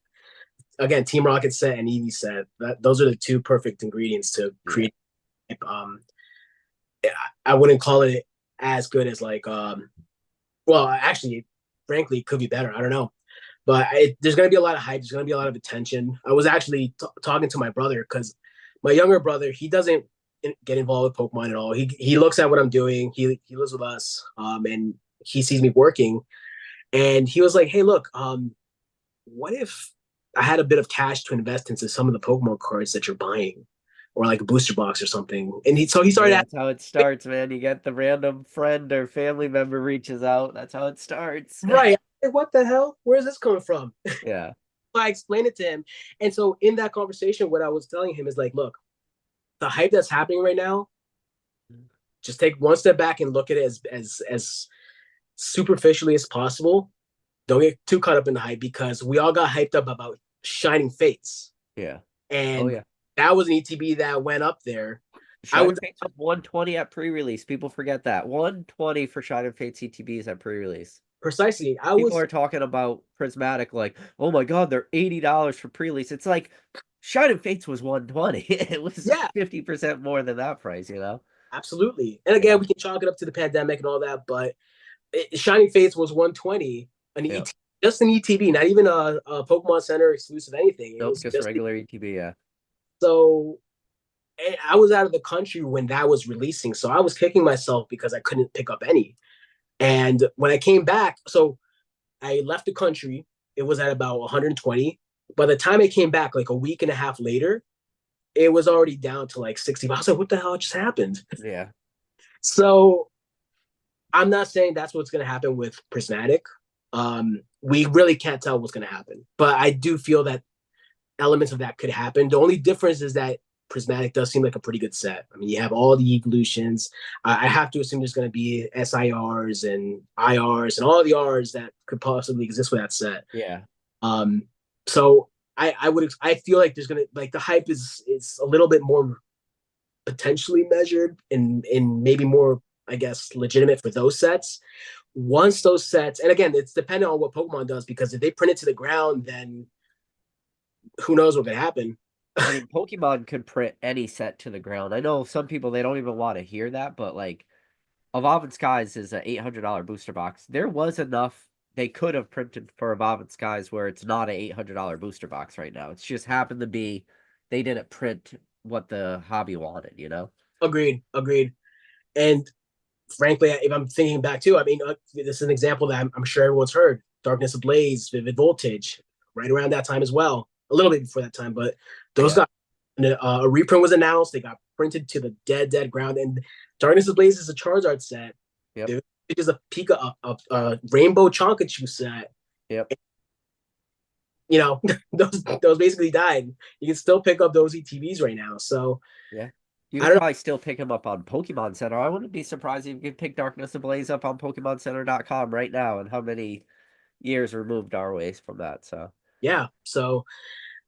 Again, Team Rocket set and Eevee set. Those are the two perfect ingredients to Yeah. create. Um, I wouldn't call it as good as like well, actually, frankly, it could be better. I don't know. But there's going to be a lot of hype. There's going to be a lot of attention. I was actually talking to my brother because my younger brother, he doesn't get involved with Pokemon at all. He looks at what I'm doing. He lives with us, and he sees me working, and he was like, "Hey, look, what if I had a bit of cash to invest into some of the Pokemon cards that you're buying, or like a booster box or something?" And he started Yeah, asking, that's how it starts, man. You get the random friend or family member reaches out. That's how it starts. right, like, what the hell? Where's this coming from? Yeah. I explained it to him, and so in that conversation, what I was telling him is like, look, the hype that's happening right now, just take one step back and look at it as superficially as possible. Don't get too caught up in the hype because we all got hyped up about Shining Fates, Yeah. Oh and yeah. that was an ETB that went up there. I was Shining Fates was 120 at pre-release. People forget that. 120 for Shining Fates CTBs at pre-release. precisely. I People was are talking about Prismatic like, oh my God, they're $80 for pre-release. It's like Shining Fates was 120. It was yeah, 50% more than that price, you know? absolutely. And again, Yeah. we can chalk it up to the pandemic and all that, but Shining Fates was 120, Yeah. just an ETB, not even a Pokemon Center exclusive anything. It Nope, was just just regular ETB, yeah. so. I was out of the country when that was releasing, so I was kicking myself because I couldn't pick up any. And when I came back, so I left the country. It was at about 120. By the time I came back, like a week and a half later, it was already down to like 60. I was like, what the hell just happened? Yeah. So I'm not saying that's what's going to happen with Prismatic. We really can't tell what's going to happen, but I do feel that elements of that could happen. The only difference is that Prismatic does seem like a pretty good set. I mean, you have all the evolutions. I have to assume there's going to be SIRs and IRs and all the Rs that could possibly exist with that set. Yeah. Um, so I feel like there's gonna like the hype is a little bit more potentially measured and maybe more, I guess, legitimate for those sets. Once those sets, and again, it's dependent on what Pokemon does because if they print it to the ground, then who knows what could happen. I mean, Pokemon could print any set to the ground. I know some people they don't even want to hear that, but like Evolving Skies is an $800 booster box. There was enough they could have printed for Evolving Skies where it's not an $800 booster box right now. It's just happened to be they didn't print what the hobby wanted, you know? Agreed, agreed. And frankly, if I'm thinking back too, I mean, this is an example that I'm sure everyone's heard: Darkness Ablaze, Vivid Voltage, right around that time as well. A little bit before that time, but those Yeah. got a reprint was announced. They got printed to the dead ground. And Darkness Ablaze is a Charizard set. Yep. There is a Pika, a Rainbow Chonkachu set. Yep. You know, those basically died. You can still pick up those ETBs right now. So Yeah. You I could don't probably still pick him up on Pokemon Center. I wouldn't be surprised if you could pick Darkness Ablaze up on PokemonCenter.com right now and how many years removed are we from that. So yeah. So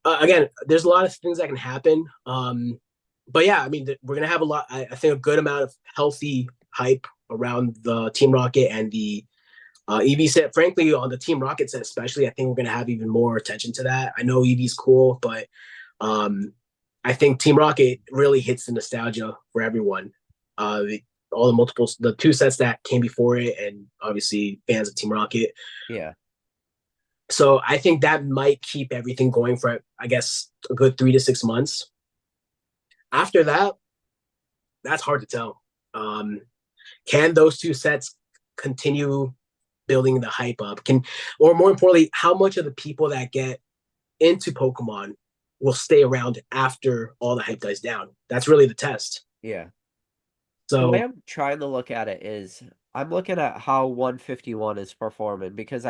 again, there's a lot of things that can happen. But yeah, I mean, we're gonna have a lot. I think a good amount of healthy hype around the Team Rocket and the EV set. Frankly, on the Team Rocket set, especially, I think we're gonna have even more attention to that. I know EV's cool, but um, I think Team Rocket really hits the nostalgia for everyone. All the multiples, the two sets that came before it, and obviously fans of Team Rocket. yeah. So I think that might keep everything going for, I guess, a good 3 to 6 months. After that, that's hard to tell. Can those two sets continue building the hype up? Or more importantly, how much of the people that get into Pokemon will stay around after all the hype dies down? That's really the test. Yeah. The way So I'm trying to look at it is I'm looking at how 151 is performing because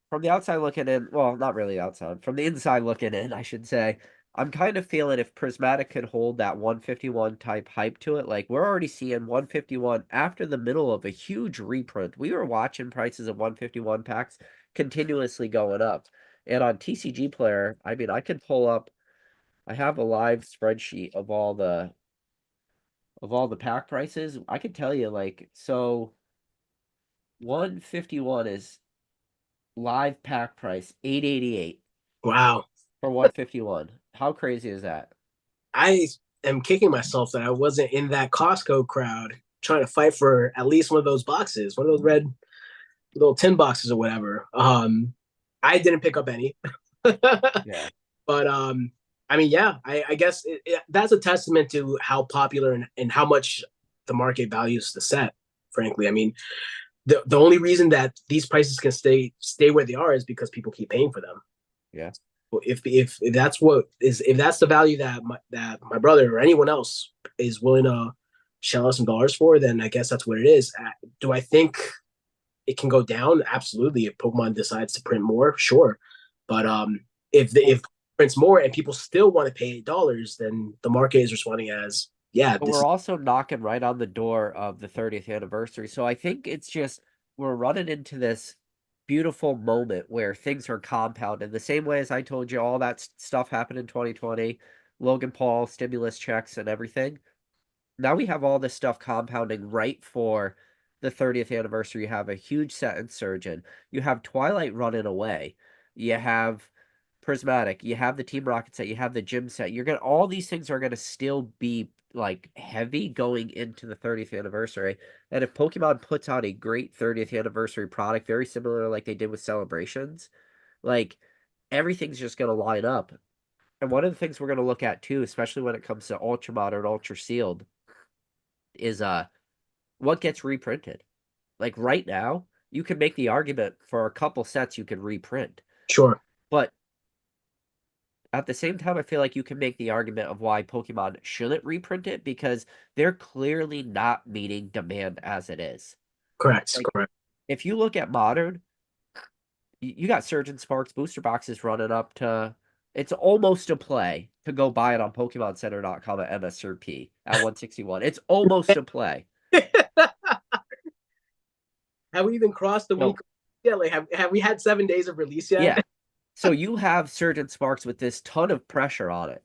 from the outside looking in, well, not really outside, from the inside looking in, I should say, I'm kind of feeling if Prismatic could hold that 151 type hype to it, like we're already seeing 151 after the middle of a huge reprint. We were watching prices of 151 packs continuously going up. And on TCG Player, I mean, I could pull up, I have a live spreadsheet of all the pack prices. I could tell you like so 151 is live pack price 888 Wow. for 151. How crazy is that? I am kicking myself that I wasn't in that Costco crowd trying to fight for at least one of those boxes, one of those red little tin boxes or whatever. I didn't pick up any, but Yeah. I mean, yeah, I guess that's a testament to how popular and how much the market values the set. Frankly, I mean, the only reason that these prices can stay where they are is because people keep paying for them. Yeah. If that's what is if that's the value that my brother or anyone else is willing to shell out some dollars for, then I guess that's what it is. Do I think it can go down? Absolutely. If Pokemon decides to print more, sure. But if it prints more and people still want to pay $8, then the market is responding as, yeah, But this we're is also knocking right on the door of the 30th anniversary. So I think it's just we're running into this beautiful moment where things are compounded. The same way as I told you, all that stuff happened in 2020, Logan Paul, stimulus checks, and everything. Now we have all this stuff compounding right for the 30th anniversary. You have a huge set in Surgeon. You have Twilight running away. You have Prismatic. You have the Team Rocket set. You have the gym set. You're gonna all these things are gonna still be like heavy going into the 30th anniversary. And if Pokemon puts out a great 30th anniversary product, very similar like they did with Celebrations, like everything's just gonna line up. And one of the things we're gonna look at too, especially when it comes to Ultra Modern, Ultra Sealed, is what gets reprinted. Like right now, you can make the argument for a couple sets you can reprint. sure. But at the same time, I feel like you can make the argument of why Pokemon shouldn't reprint it because they're clearly not meeting demand as it is. Correct. Like Correct. if you look at modern, you got Surgeon Sparks booster boxes running up to it's almost a play to go buy it on PokemonCenter.com at MSRP at 161. It's almost a play. Have we even crossed the week? So Yeah, like have we had 7 days of release yet? yeah. So you have Surgeon Sparks with this ton of pressure on it.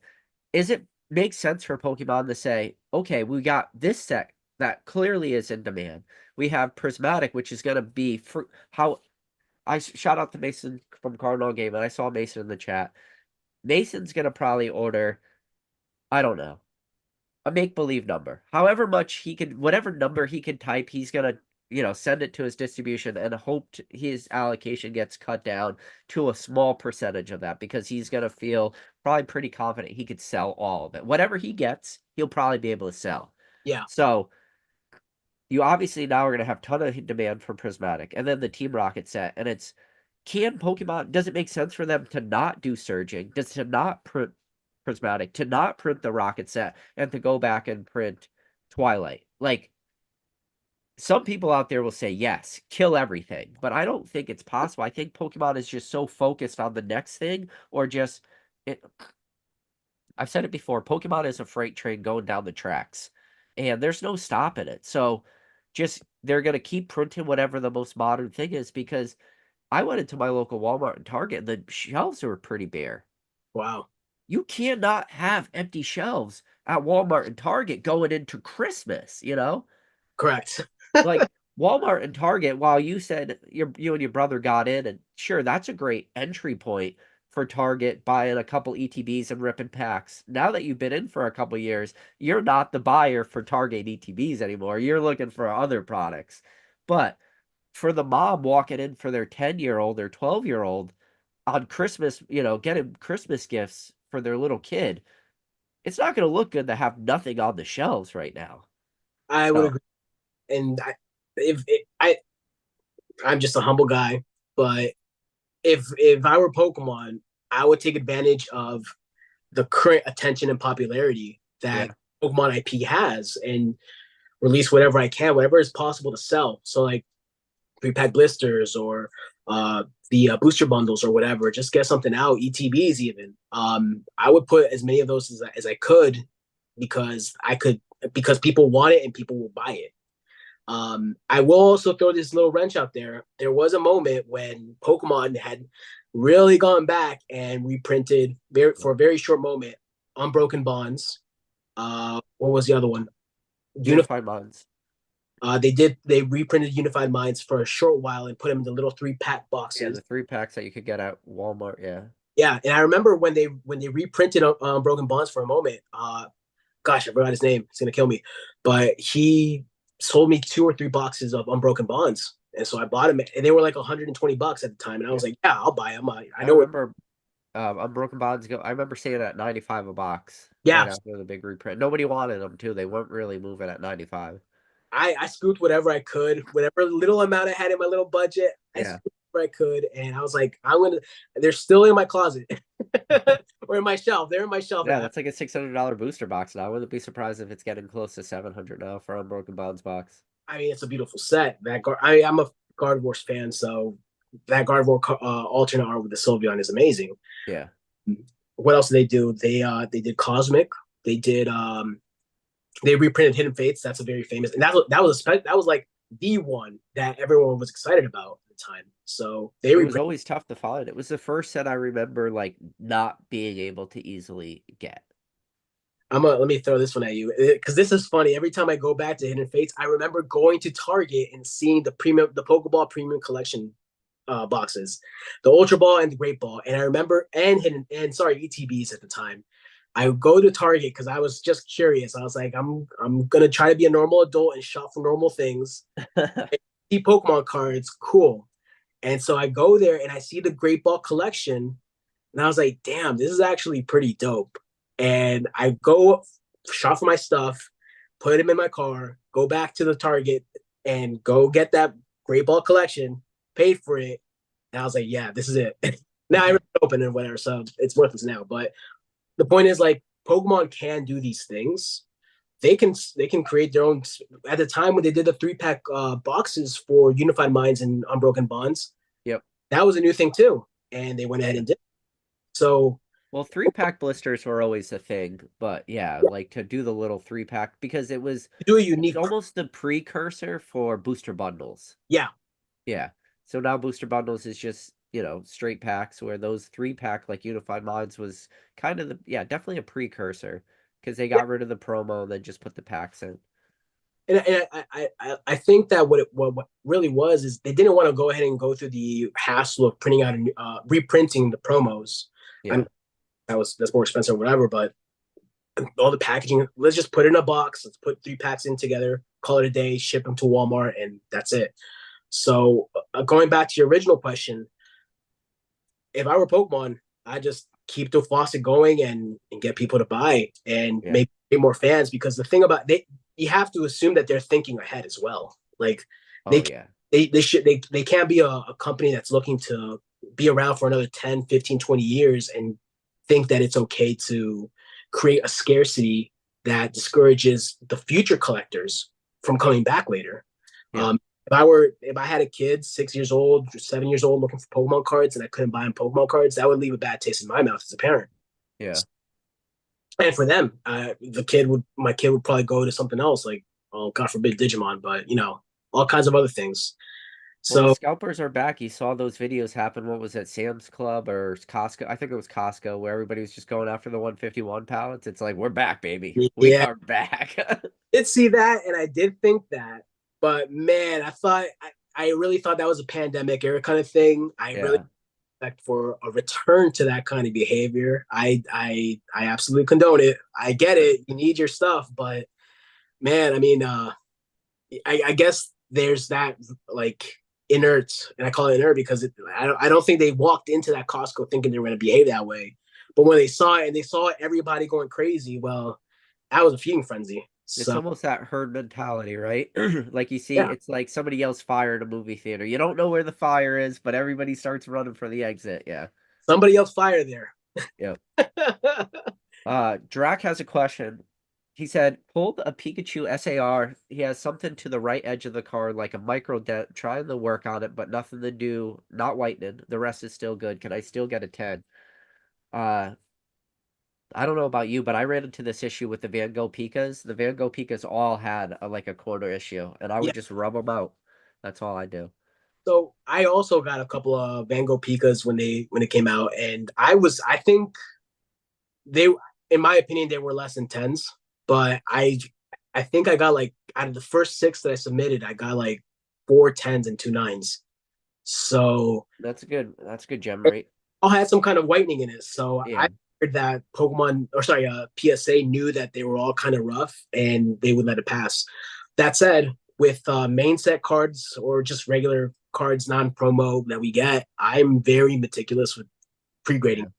Is it makes sense for Pokemon to say, okay, we got this set that clearly is in demand. We have Prismatic, which is going to be for how I shout out to Mason from Cardinal Game, and I saw Mason in the chat. Mason's going to probably order, I don't know, a make believe number. However much he can, whatever number he can type, he's gonna, send it to his distribution and hope his allocation gets cut down to a small percentage of that because he's gonna feel probably pretty confident he could sell all of it. Whatever he gets, he'll probably be able to sell. Yeah. So you obviously now are gonna have a ton of demand for Prismatic, and then the Team Rocket set, and it's can Pokemon does it make sense for them to not do surging? Does to not print Prismatic, to not print the Rocket set, and to go back and print Twilight? Like some people out there will say yes, kill everything, but I don't think it's possible. I think Pokemon is just so focused on the next thing, or just it. I've said it before. Pokemon is a freight train going down the tracks, and there's no stopping it. So, just they're gonna keep printing whatever the most modern thing is because I went into my local Walmart and Target, and the shelves were pretty bare. Wow. You cannot have empty shelves at Walmart and Target going into Christmas, you know? Correct. Like Walmart and Target, while you said you and your brother got in, and sure, that's a great entry point for Target buying a couple ETBs and ripping packs. Now that you've been in for a couple years, you're not the buyer for Target ETBs anymore. You're looking for other products. But for the mom walking in for their 10-year-old or 12-year-old on Christmas, getting Christmas gifts for their little kid, it's not going to look good to have nothing on the shelves right now. I would So, agree. And if I'm just a humble guy, but if I were Pokemon, I would take advantage of the current attention and popularity that yeah. Pokemon IP has and release whatever I can, whatever is possible to sell. So like 3-pack blisters or the booster bundles or whatever. Just get something out, ETBs even. I would put as many of those as I could because because people want it and people will buy it. I will also throw this little wrench out there. There was a moment when Pokemon had really gone back and reprinted for a very short moment Unbroken Bonds. What was the other one? Unified. Unified Minds. They reprinted Unified Minds for a short while and put them in the little 3-pack Yeah, boxes. the 3 packs that you could get at Walmart. Yeah. Yeah, and I remember when they reprinted Broken Bonds for a moment. Gosh, I forgot his name. It's gonna kill me. But he sold me 2 or 3 boxes of Unbroken Bonds, and so I bought them, and they were like $120 at the time. And I Yeah. was like, yeah, I'll buy them. I I know what. remember Unbroken Bonds go. I remember seeing it at 95 a box right Yeah, after the big reprint. Nobody wanted them too. They weren't really moving at 95. I scooped whatever I could, whatever little amount I had in my little budget. I Yeah. scooped whatever I could, and I was like, I'm gonna. They're still in my closet or in my shelf. They're in my shelf. Yeah, that's like a $600 booster box now. I wouldn't be surprised if it's getting close to 700 now for Unbroken Bonds box. I mean, it's a beautiful set. I'm a Gardevoir's fan, so that Gardevoir alternate art with the Sylveon is amazing. Yeah. What else did they do? They did Cosmic. They did they reprinted Hidden Fates. That's a very famous, and that was like the one that everyone was excited about at the time. So they It was reprinted. always tough to find. It was the first set I remember like not being able to easily get. Let me throw this one at you because this is funny. Every time I go back to Hidden Fates, I remember going to Target and seeing the Pokeball Premium Collection boxes, the Ultra Ball and the Great Ball, and I remember sorry ETBs at the time. I would go to Target because I was just curious. I was like, I'm gonna try to be a normal adult and shop for normal things. See Pokemon cards, cool. And so I go there and I see the Great Ball collection, and I was like, damn, this is actually pretty dope. And I go shop for my stuff, put them in my car, go back to the Target, and go get that Great Ball collection, paid for it, and I was like, yeah, this is it. Now I open and whatever, so it's worthless now. But the point is, like, Pokemon can do these things. They can create their own. At the time when they did the 3-pack boxes for Unified Minds and Unbroken Bonds, Yep. that was a new thing too, and they went ahead and did it. So Well, 3 pack blisters were always a thing, but yeah, like to do the little 3 pack because do a it was unique. almost the precursor for booster bundles. Yeah, Yeah. So now booster bundles is just, straight packs where those 3 pack like Unified Minds was kind of definitely a precursor because they yeah. got rid of the promo and then just put the packs in. And I think that what really was is they didn't want to go ahead and go through the hassle of printing out and reprinting the promos. I mean, Yeah. that's more expensive or whatever, but all the packaging, let's just put it in a box. Let's put 3 packs in together, call it a day, ship them to Walmart, and that's it. So going back to your original question, if I were Pokemon, I just keep the faucet going and get people to buy and Yeah. make more fans because the thing about you have to assume that they're thinking ahead as well. Like Oh they yeah. they can't be a company that's looking to be around for another 10, 15, 20 years and think that it's okay to create a scarcity that discourages the future collectors from coming back later. Yeah. If I had a kid 6 years old, 7 years old looking for Pokemon cards and I couldn't buy him Pokemon cards, that would leave a bad taste in my mouth as a parent. Yeah. And for them, my kid would probably go to something else like, oh, God forbid Digimon, but all kinds of other things. Well, the So scalpers are back. You saw those videos happen. What was it, Sam's Club or Costco? I think it was Costco, where everybody was just going after the 151 pallets. It's like, we're back, baby. We yeah, are back. did see that, and I did think that, but man, I really thought that was a pandemic era kind of thing. I really Yeah. expect for a return to that kind of behavior. I absolutely condone it. I get it. You need your stuff, but man, I mean, I guess there's that like inert, and I call it inert because I don't think they walked into that Costco thinking they were going to behave that way. But when they saw it and they saw everybody going crazy, well, that was a feeding frenzy. It's So almost that herd mentality, right? Like you see, yeah, it's like somebody yells fire in a movie theater. You don't know where the fire is, but everybody starts running for the exit. Yeah. somebody else fire there. Yeah. Drac has a question. He said, pulled a Pikachu SAR. He has something to the right edge of the card, like a micro dent, trying to work on it, but nothing to do, not whitening. The rest is still good. Can I still get a 10? Uh, I don't know about you, but I ran into this issue with the Van Gogh Pikas. The Van Gogh Pikas all had like a corner issue, and I Yeah. would just rub them out. That's all I do. So I also got a couple of Van Gogh Pikas when they came out, and I think they, in my opinion, they were less than tens, but I think I got like out of the first six that I submitted, I got like four tens and two nines. So That's good. That's a good gem rate. all had some kind of whitening in it. So I Yeah. heard that Pokemon, or sorry, PSA knew that they were all kind of rough and they would let it pass. That said, with main set cards or just regular cards, non promo that we get, I'm very meticulous with pre grading.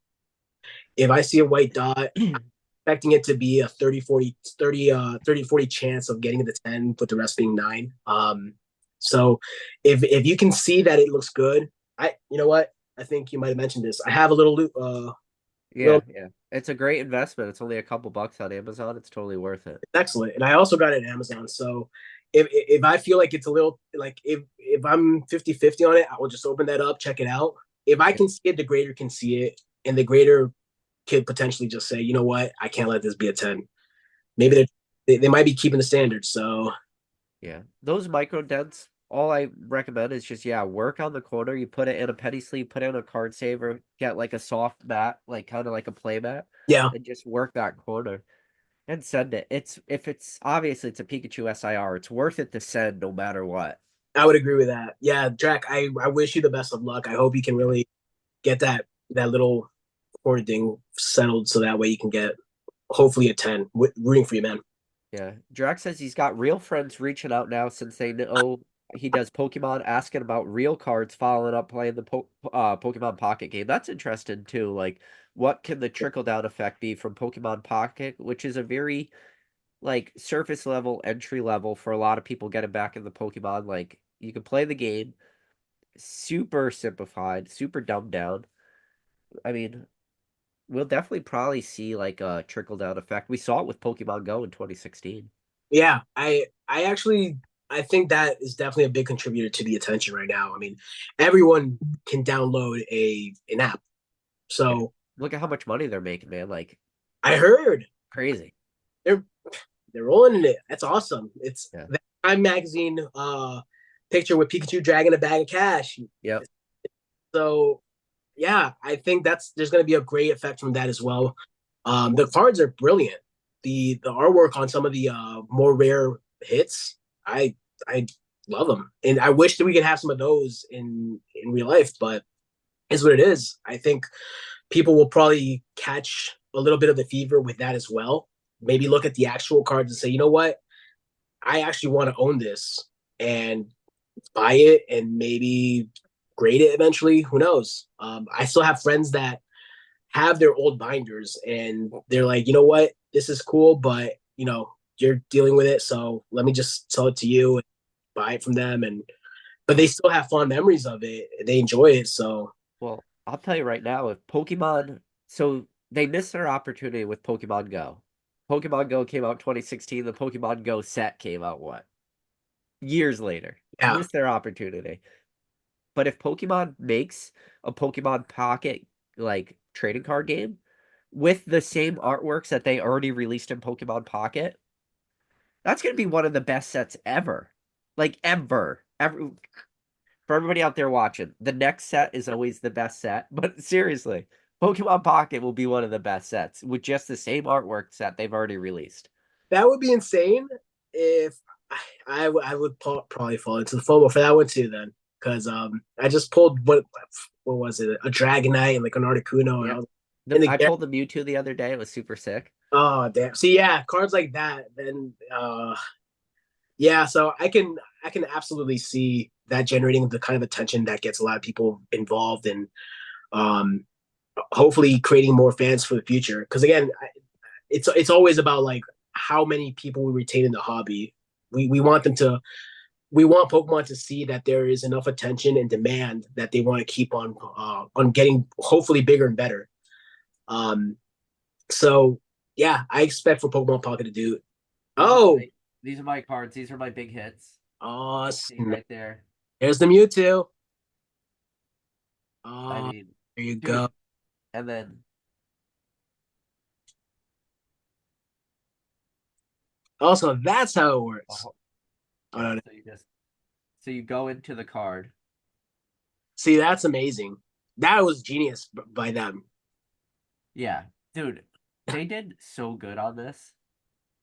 If I see a white dot, Yeah. expecting it to be a 30 40 chance of getting the 10 with the rest being 9. So if you can see that it looks good, you know what, I think you might have mentioned this, I have a Yeah, little yeah. It's a great investment. It's only a couple bucks on Amazon. It's totally worth it. excellent, and I also got it on Amazon. So if I feel like it's a little like if I'm 50-50 on it, I will just open that up, check it out. If I Yeah. can see it, the grader can see it, and the grader could potentially just say, you know what, I can't let this be a 10. Yeah. Maybe they might be keeping the standards. So Yeah. Those micro dents, all I recommend is just, yeah, work on the corner. You put it in a penny sleeve, put it in a card saver, get like a soft mat, like kind of like a play mat, yeah, and just work that corner and send it. It's if it's obviously it's a Pikachu SIR, it's worth it to send no matter what. I would agree with that. Yeah, Jack, I wish you the best of luck. I hope you can Yeah. really get that little corner thing settled so that way you can get hopefully a 10. Rooting for you, man. Yeah. Drax says he's got real friends reaching out now since they know he does Pokemon, asking about real cards, following up playing the Pokemon Pocket game. That's interesting too. Like, what can the trickle down effect be from Pokemon Pocket, which is a very like surface level, entry level for a lot of people getting back in the Pokemon. Like, you can play the game, super simplified, super dumbed down. I mean, we'll definitely probably see like a trickle down effect. We saw it with Pokemon Go in 2016. Yeah, I actually I think that is definitely a big contributor to the attention right now. I mean, everyone can download a an app. Yeah. So Look at how much money they're making, man. Like I heard crazy. they're they're rolling in it. That's awesome. It's Yeah. that Time magazine picture with Pikachu dragging a bag of cash. Yep. So yeah, I think there's going to be a great effect from that as well. The cards are brilliant. The artwork on some of the more rare hits, I love them, and I wish that we could have some of those in real life. But is what it is. I think people will probably catch a little bit of the fever with that as well. Maybe look at the actual cards and say, you know what, I actually want to own this and buy it and maybe grade it eventually. Who knows? I still have friends that have their old binders and they're like, you know what, this is cool, but you're dealing with it, so let me just sell it to you and buy it from them. And but they still have fond memories of it. They enjoy it. So Well, I'll tell you right now, if Pokemon, so they missed their opportunity with Pokemon Go. Pokemon Go came out 2016. The Pokemon Go set came out what? Years later. yeah, Missed their opportunity. But if Pokemon makes a Pokemon Pocket like trading card game with the same artworks that they already released in Pokemon Pocket, that's going to be one of the best sets ever. Like ever. Ever. For everybody out there watching, the next set is always the best set. But seriously, Pokemon Pocket will be one of the best sets with just the same artwork set they've already released. that would be insane if I would probably fall into the FOMO for that one too then, because I just pulled what was it, a Dragonite and like an Articuno, and I Yep. was in I the pulled the Mewtwo the other day. It was super sick. oh damn. See, yeah, cards like that, then yeah, so I can absolutely see that generating the kind of attention that gets a lot of people involved and um hopefully creating more fans for the future. Because again, it's always about like how many people we retain in the hobby. We want them to we want Pokemon to see that there is enough attention and demand that they want to keep on getting hopefully bigger and better. Um, so yeah, I expect for Pokemon Pocket These are Oh, my these are my cards. These are my big hits. oh, See right there. there's the Mewtwo. I Oh, mean, there you go. dude. And then Also, that's how it works. oh, Oh, yeah. no, no. So you go into the card. See, that's amazing. That was genius by them. Yeah, dude. They did so good on this.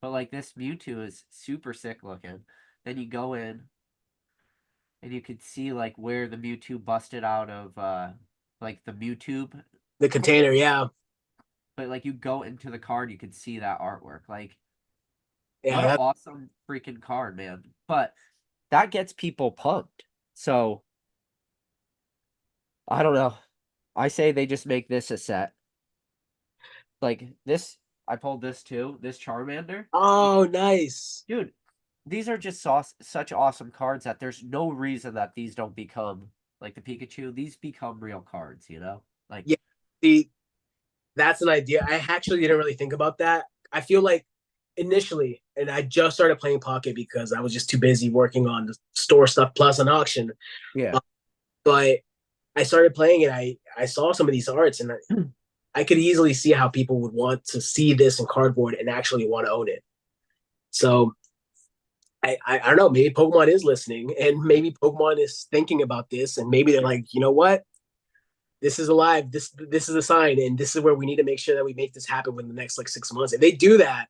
But like this Mewtwo is super sick looking. Then you go in and you could see like where the Mewtwo busted out of like the Mewtube. The container, yeah. But like you go into the card, you could see that artwork. Like Yeah, what an that, awesome freaking card, man. But that gets people pumped. So I don't know. I say they just make this a set. Like this, I pulled this too. This Charmander, oh, nice. dude. These are just such awesome cards that there's no reason that these don't become like the Pikachu. These become real cards, you know. Like Yeah, see, that's an idea. I actually didn't really think about that. I feel like initially, and I just started playing Pocket because I was just too busy working on the store stuff plus an auction. yeah, Uh, but I started playing it. I saw some of these arts, and I could easily see how people would want to see this in cardboard and actually want to own it. So I don't know. Maybe Pokemon is listening, and maybe Pokemon is thinking about this, and maybe they're like, you know what? This is alive. This is a sign, and this is where we need to make sure that we make this happen within the next like 6 months. If they do that,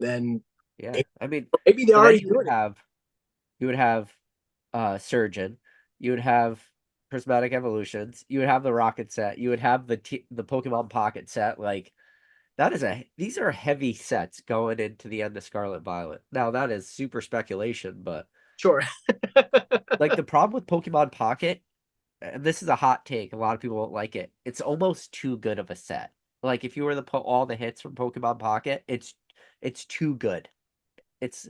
then yeah. I mean, maybe they're so then already doing it. you would have Surgeon, you would have Prismatic Evolutions, you would have the Rocket set, you would have the Pokemon Pocket set. Like that is these are heavy sets going into the end of Scarlet Violet. Now that is super speculation, but Sure. like the problem with Pokemon Pocket, and this is a hot take, a lot of people won't like it. It's almost too good of a set. Like if you were to put all the hits from Pokemon Pocket, it's too good. It's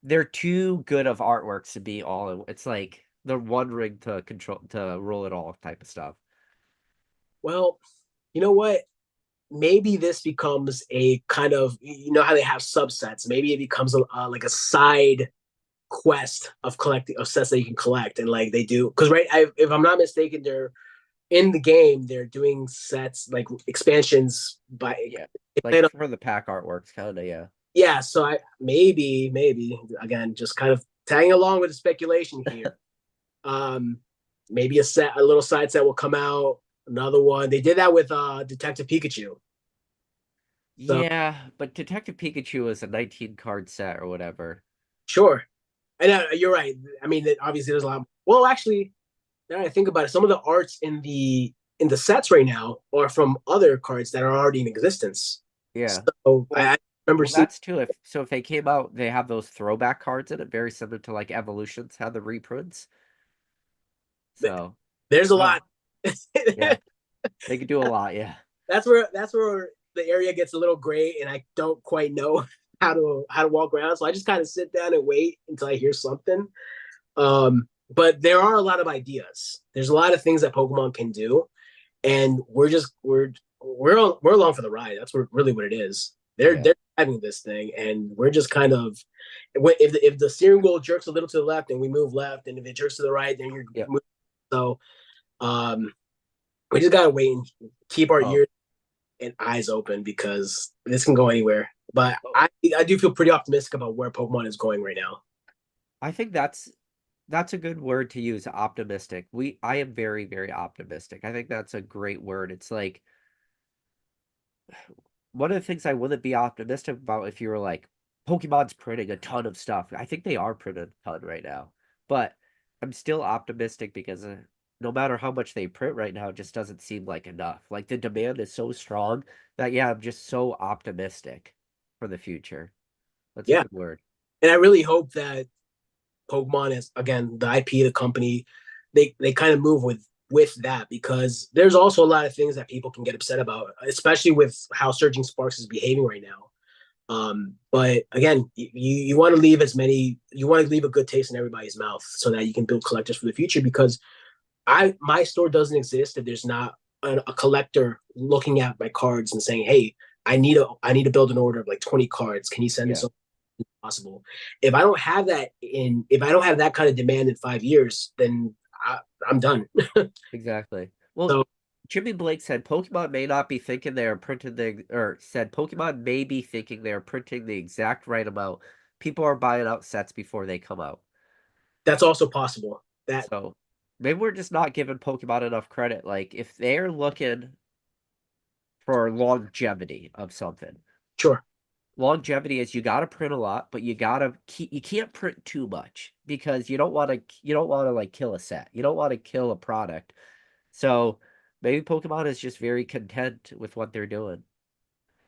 they're too good of artworks to be all in. It's like the one ring to rule it all type of stuff. Well, you know what? Maybe this becomes a kind of, you know how they have subsets. Maybe it becomes like a side quest of collecting of sets that you can collect, and like they do because right, if I'm not mistaken, they're in the game. They're doing sets like expansions by Yeah. Like for the pack artworks, kind of, yeah. yeah. So I maybe again just kind of tagging along with the speculation here. Um, maybe a little side set will come out. Another one. They did that with Detective Pikachu. So Yeah, but Detective Pikachu is a 19 card set or whatever. sure, and you're right. I mean, obviously there's a lot. Well, actually, now that I think about it, some of the arts in the sets right now are from other cards that are already in existence. Yeah. So Well, I remember well, seeing. that's too. If they came out, they have those throwback cards in it, very similar to like Evolutions had the reprints. So There's a I don't. lot. Yeah, they could do a lot. Yeah. That's where the area gets a little gray, and I don't quite know how to walk around. So I just kind of sit down and wait until I hear something. But there are a lot of ideas. There's a lot of things that Pokemon can do, and we're along for the ride. That's really what it is. Yeah. They're driving this thing, and we're just kind of if the steering wheel jerks a little to the left, and we move left, and if it jerks to the right, then you're Yep. moving. So um, we just gotta wait and keep our Oh, ears and eyes open because this can go anywhere. But oh, I do feel pretty optimistic about where Pokemon is going right now. I think that's a good word to use, optimistic. I am very, very optimistic. I think that's a great word. It's like one of the things I wouldn't be optimistic about if you were like Pokemon's printing a ton of stuff. I think they are printing a ton right now, but I'm still optimistic because no matter how much they print right now, it just doesn't seem like enough. Like the demand is so strong that yeah, I'm just so optimistic for the future. That's a Yeah, good word. and I really hope that Pokemon is again the IP of the company. They kind of move with that because there's also a lot of things that people can get upset about, especially with how Surging Sparks is behaving right now. But again, you want to leave you want to leave a good taste in everybody's mouth so that you can build collectors for the future. Because my store doesn't exist if there's not a collector looking at my cards and saying, "Hey, I need to build an order of like 20 cards. Can you send Yeah. this?" possible. If I don't have that kind of demand in 5 years, then I'm done. Exactly. Well, So Jimmy Blake said Pokemon may not be thinking they're printing or said Pokemon may be thinking they're printing the exact right amount. People are buying out sets before they come out. that's also possible. That So maybe we're just not giving Pokemon enough credit. Like if they're looking for longevity of something, sure. longevity is you got to print a lot, but you can't print too much because you don't want to like kill a set. You don't want to kill a product. So maybe Pokemon is just very content with what they're doing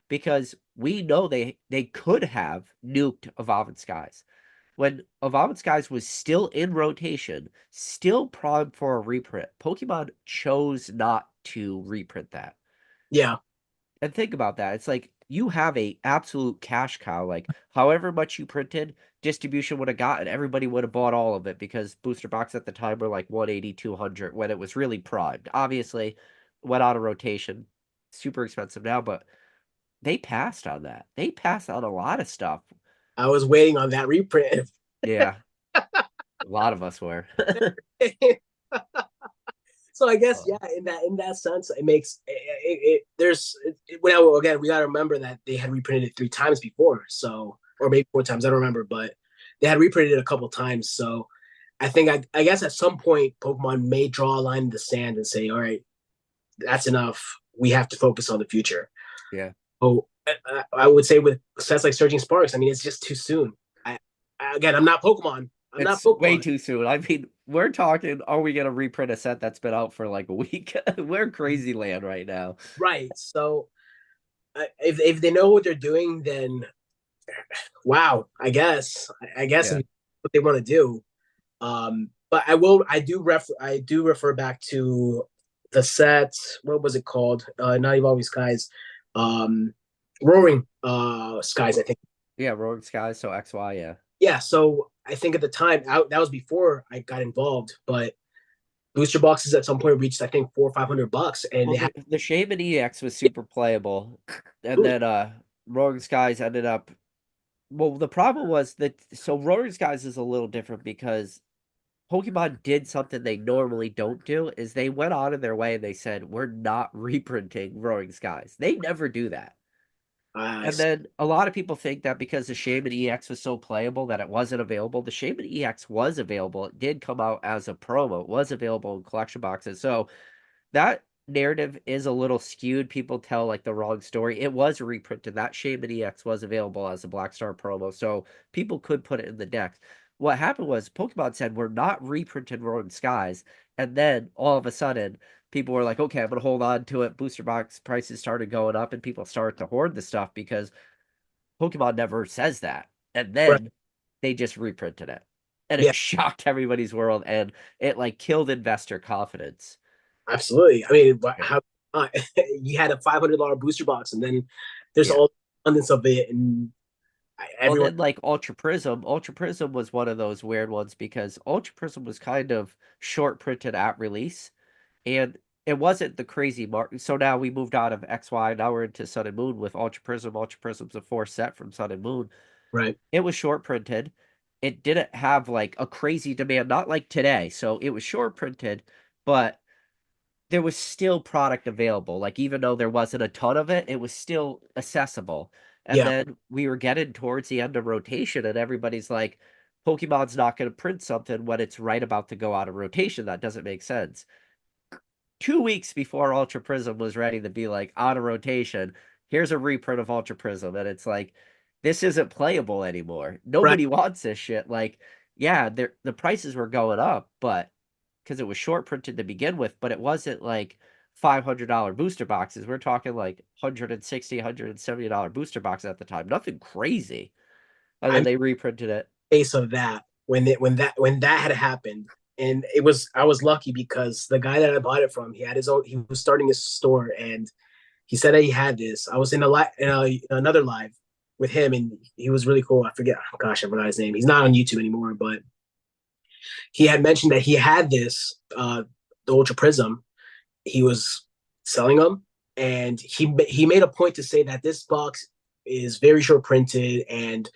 because we know they could have nuked Evolving Skies. When Evolving Skies was still in rotation, still primed for a reprint, Pokemon chose not to reprint that. Yeah, And think about that. It's like you have a absolute cash cow. Like however much you printed, distribution would have gotten. Everybody would have bought all of it because booster box at the time were like 180, 200 when it was really primed. Obviously, went out of rotation. Super expensive now, but they passed on that. They passed on a lot of stuff. I was waiting on that reprint. Yeah, a lot of us were. So I guess Oh, yeah, in that sense, it makes there's well again we got to remember that they had reprinted it 3 times before, so or maybe 4 times, I don't remember, but they had reprinted it a couple times. So I think I guess at some point Pokemon may draw a line in the sand and say, all right, that's enough. We have to focus on the future. yeah. Oh, I would say with sets like Surging Sparks, I mean it's just too soon. Again, I'm not Pokemon. I'm not It's way Pokemon. too soon. I mean, we're talking, are we gonna reprint a set that's been out for like a week? We're crazy land right now. Right. So if they know what they're doing, then wow, I guess Yeah. what they want to do. But I do refer back to the set. What was it called? Not Evolving Skies, um, Roaring Skies. I think. Yeah, Rogue Skies, so XY, yeah. Yeah. So I think at the time that was before I got involved, but booster boxes at some point reached I think $400 or $500, and Well, they had the Shaman EX was super playable, and ooh, then Rogue Skies ended up. Well, the problem was that so Rogue Skies is a little different because Pokemon did something they normally don't do, is they went out of their way and they said, we're not reprinting Roaring Skies. They never do that. I And then a lot of people think that because the Shaman EX was so playable that it wasn't available. The Shaman EX was available. It did come out as a promo. It was available in collection boxes. So that narrative is a little skewed. People tell like the wrong story. It was reprinted. That Shaman EX was available as a Black Star promo, so people could put it in the decks. What happened was Pokemon said we're not reprinting Roaring Skies, and then all of a sudden people were like, okay, I'm gonna hold on to it. Booster box prices started going up, and people started to hoard the stuff because Pokemon never says that. And right, then they just reprinted it. And yeah, it shocked everybody's world and it like killed investor confidence. absolutely. I mean, Yeah. how you had a $500 booster box, and then there's Yeah. all abundance of it, and Well, everyone then like Ultra Prism was one of those weird ones because Ultra Prism was kind of short printed at release and it wasn't the crazy mark. So now we moved out of XY. Now we're into Sun and Moon with Ultra Prism. Ultra Prism's a 4 set from Sun and Moon. right, It was short printed. It didn't have like a crazy demand, not like today. So it was short printed, but there was still product available. Like even though there wasn't a ton of it, it was still accessible. And yeah, then we were getting towards the end of rotation, and everybody's like, Pokemon's not going to print something when it's right about to go out of rotation. That doesn't make sense. 2 weeks before Ultra Prism was ready to be like out of rotation, here's a reprint of Ultra Prism, and it's like this isn't playable anymore. right. Nobody wants this shit. Like, yeah, the prices were going up, but because it was short printed to begin with, but it wasn't like $500 booster boxes. We're talking like 160, $170 booster boxes at the time. Nothing crazy. And then I'm they reprinted it. case of that when that had happened, and I was lucky because the guy that I bought it from, he was starting his store, and he said that he had this. I was in another live with him, and he was really cool. I forget, oh gosh, I forgot his name. He's not on YouTube anymore, but he had mentioned that he had this, the Ultra Prism. He was selling them, and he made a point to say that this box is very short printed, and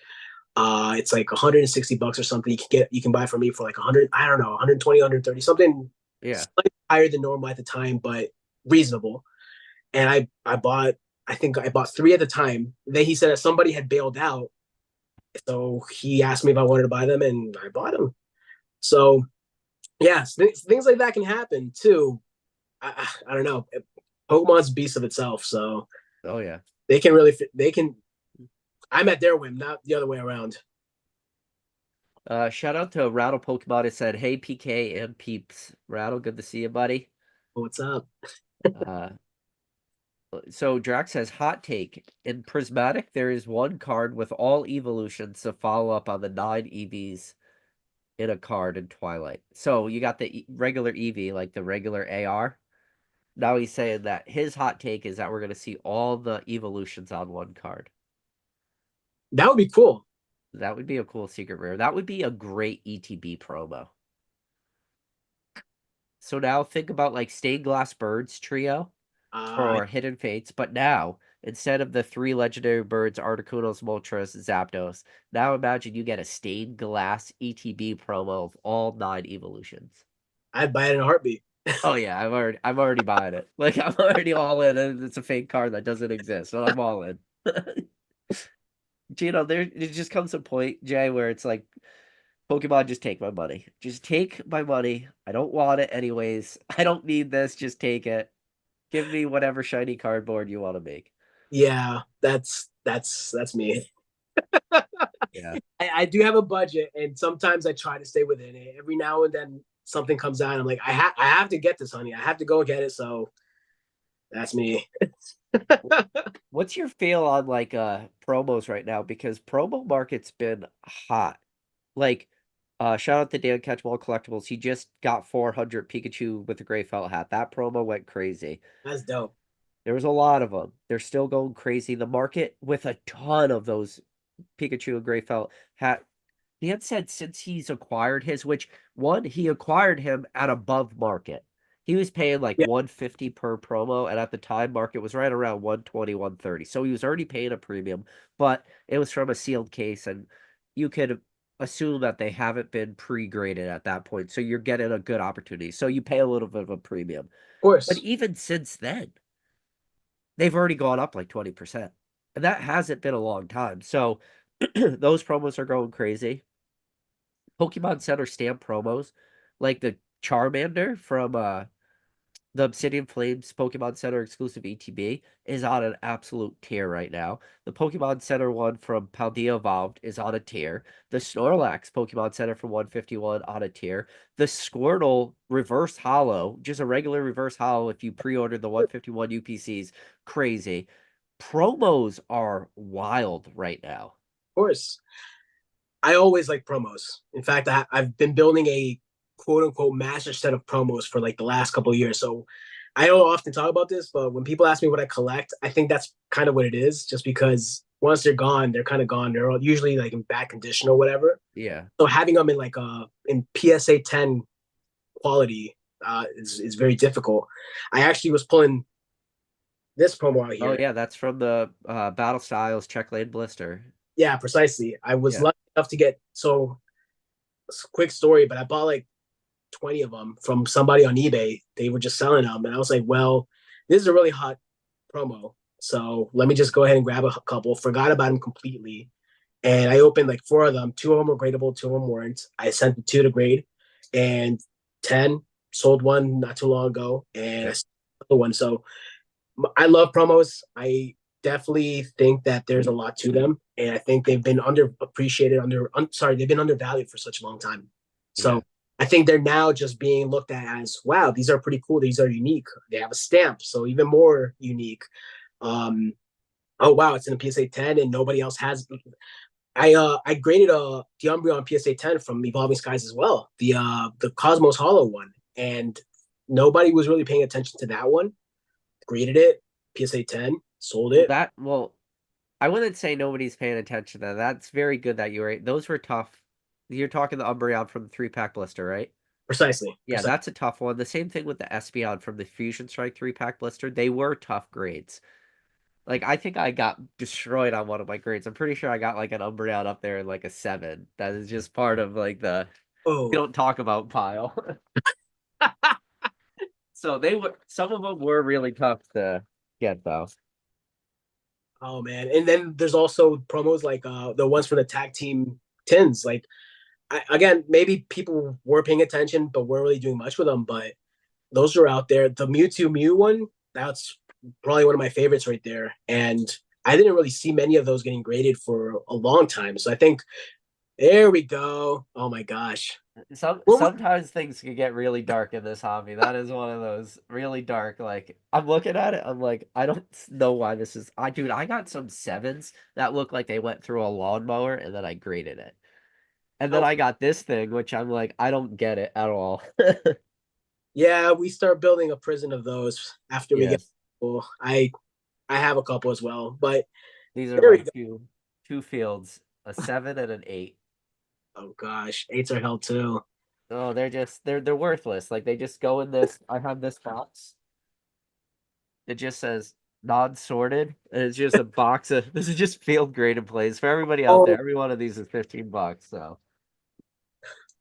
It's like 160 bucks or something. You can buy from me for like 100, I don't know, 120, 130, something Yeah. slightly higher than normal at the time, but reasonable. And I bought, I think I bought three at the time. Then he said that somebody had bailed out, so he asked me if I wanted to buy them, and I bought them. So yeah, things like that can happen too. I don't know. Pokemon's a beast of itself, so Oh yeah. they can really they can. I'm at their whim, not the other way around. Shout out to Rattle Pokemon. It said, "Hey PK and peeps, Rattle, good to see you, buddy." What's up? Uh, so Drax says, "Hot take: in Prismatic, there is one card with all evolutions to follow up on the 9 EVs in a card in Twilight." So you got the regular EV, like the regular AR. Now he's saying that his hot take is that we're going to see all the evolutions on one card. That would be cool. That would be a cool secret rare. That would be a great ETB promo. So now think about like Stained Glass Birds trio Uh, for Hidden Fates, but now instead of the three legendary birds, Articunos, Moltres, Zapdos, now imagine you get a Stained Glass ETB promo of all 9 evolutions. I'd buy it in a heartbeat. Oh yeah, I'm already buying it. Like I'm already all in, and it's a fake card that doesn't exist, so I'm all in. There it just comes a point, Jay, where it's like Pokemon, just take my money. Just take my money. I don't want it anyways. I don't need this. Just take it. Give me whatever shiny cardboard you want to make. Yeah, that's me. Yeah. I do have a budget, and sometimes I try to stay within it. Every now and then, something comes out. I'm like, I have to get this, honey. I have to go and get it. So that's me. What's your feel on like promos right now? Because promo market's been hot. Like shout out to Dan Catchball Collectibles. He just got 400 Pikachu with a gray felt hat. That promo went crazy. That's dope. There was a lot of them. They're still going crazy. The market with a ton of those Pikachu and gray felt hat. Dan said since he's acquired his, which one, he acquired him at above market. He was paying like Yeah, 150 per promo, and at the time market was right around 120, 130. So he was already paying a premium, but it was from a sealed case, and you could assume that they haven't been pre-graded at that point. So you're getting a good opportunity. So you pay a little bit of a premium. of But course. even since then, they've already gone up like 20%. And that hasn't been a long time. So those promos are going crazy. Pokemon Center stamp promos, like the Charmander from the Obsidian Flames Pokemon Center exclusive ETB, is on an absolute tear right now. The Pokemon Center one from Paldea Evolved is on a tear. The Snorlax Pokemon Center from 151 on a tear. The Squirtle Reverse Hollow, just a regular Reverse Hollow if you pre-ordered the 151 UPCs, crazy. Promos are wild right now. Of course. I always like promos. In fact, I've been building a quote unquote master set of promos for like the last couple of years. So I don't often talk about this, but when people ask me what I collect, I think that's kind of what it is. Just because once they're gone, they're kind of gone. They're usually like in bad condition or whatever. Yeah. So having them in like in PSA 10 quality is very difficult. I actually was pulling this promo out Oh here. yeah, that's from the Battle Styles Check Lane Blister. Yeah, precisely. I was Yeah. lucky enough to get quick story, but I bought like 20 of them from somebody on eBay. They were just selling them. And I was like, well, this is a really hot promo. So let me just go ahead and grab a couple. Forgot about them completely. And I opened like four of them. Two of them were gradable, two of them weren't. I sent the two to grade and 10 sold one not too long ago. And I Yeah. sold the one. So I love promos. I definitely think that there's a lot to them. And I think they've been underappreciated, they've been undervalued for such a long time. Yeah. So I think they're now just being looked at as, wow, these are pretty cool. These are unique. They have a stamp, so even more unique. Um, oh wow, it's in a PSA 10 and nobody else has. I graded the Umbreon on PSA 10 from Evolving Skies as well, the Cosmos Hollow one, and nobody was really paying attention to that one. Graded it, PSA 10, sold Well, it. I wouldn't say nobody's paying attention to that. That's very good that you were. Those were tough. You're talking the Umbreon from the 3-pack blister, right? Precisely. Yeah, Precisely. that's a tough one. The same thing with the Espeon from the Fusion Strike 3-pack blister. They were tough grades. Like I think I got destroyed on one of my grades. I'm pretty sure I got like an Umbreon up there in like a 7. That is just part of like the we Oh, don't talk about pile. So they were some of them were really tough to get though. oh man. And then there's also promos like the ones for the tag team tins. Like again, maybe people were paying attention, but weren't really doing much with them. But those are out there. The Mewtwo Mew one, that's probably one of my favorites right there. And I didn't really see many of those getting graded for a long time. So I think there we go. Oh my gosh. Sometimes things can get really dark in this hobby. That is one of those really dark. Like I'm looking at it, I'm like, I don't know why this is. I got some 7s that look like they went through a lawnmower and then I graded it. And then Oh I got this thing, which I'm like, I don't get it at all. yeah, we start building a prison of those after we get Yes, cool. I have a couple as well. But these are there we my go. two fields, a 7 and an 8. Oh gosh, eights are hell too. Oh, they're worthless. Like they just go in this. I have this box. It just says non-sorted, and it's just a box of this is just field graded plays for everybody out there. Oh Every one of these is $15. So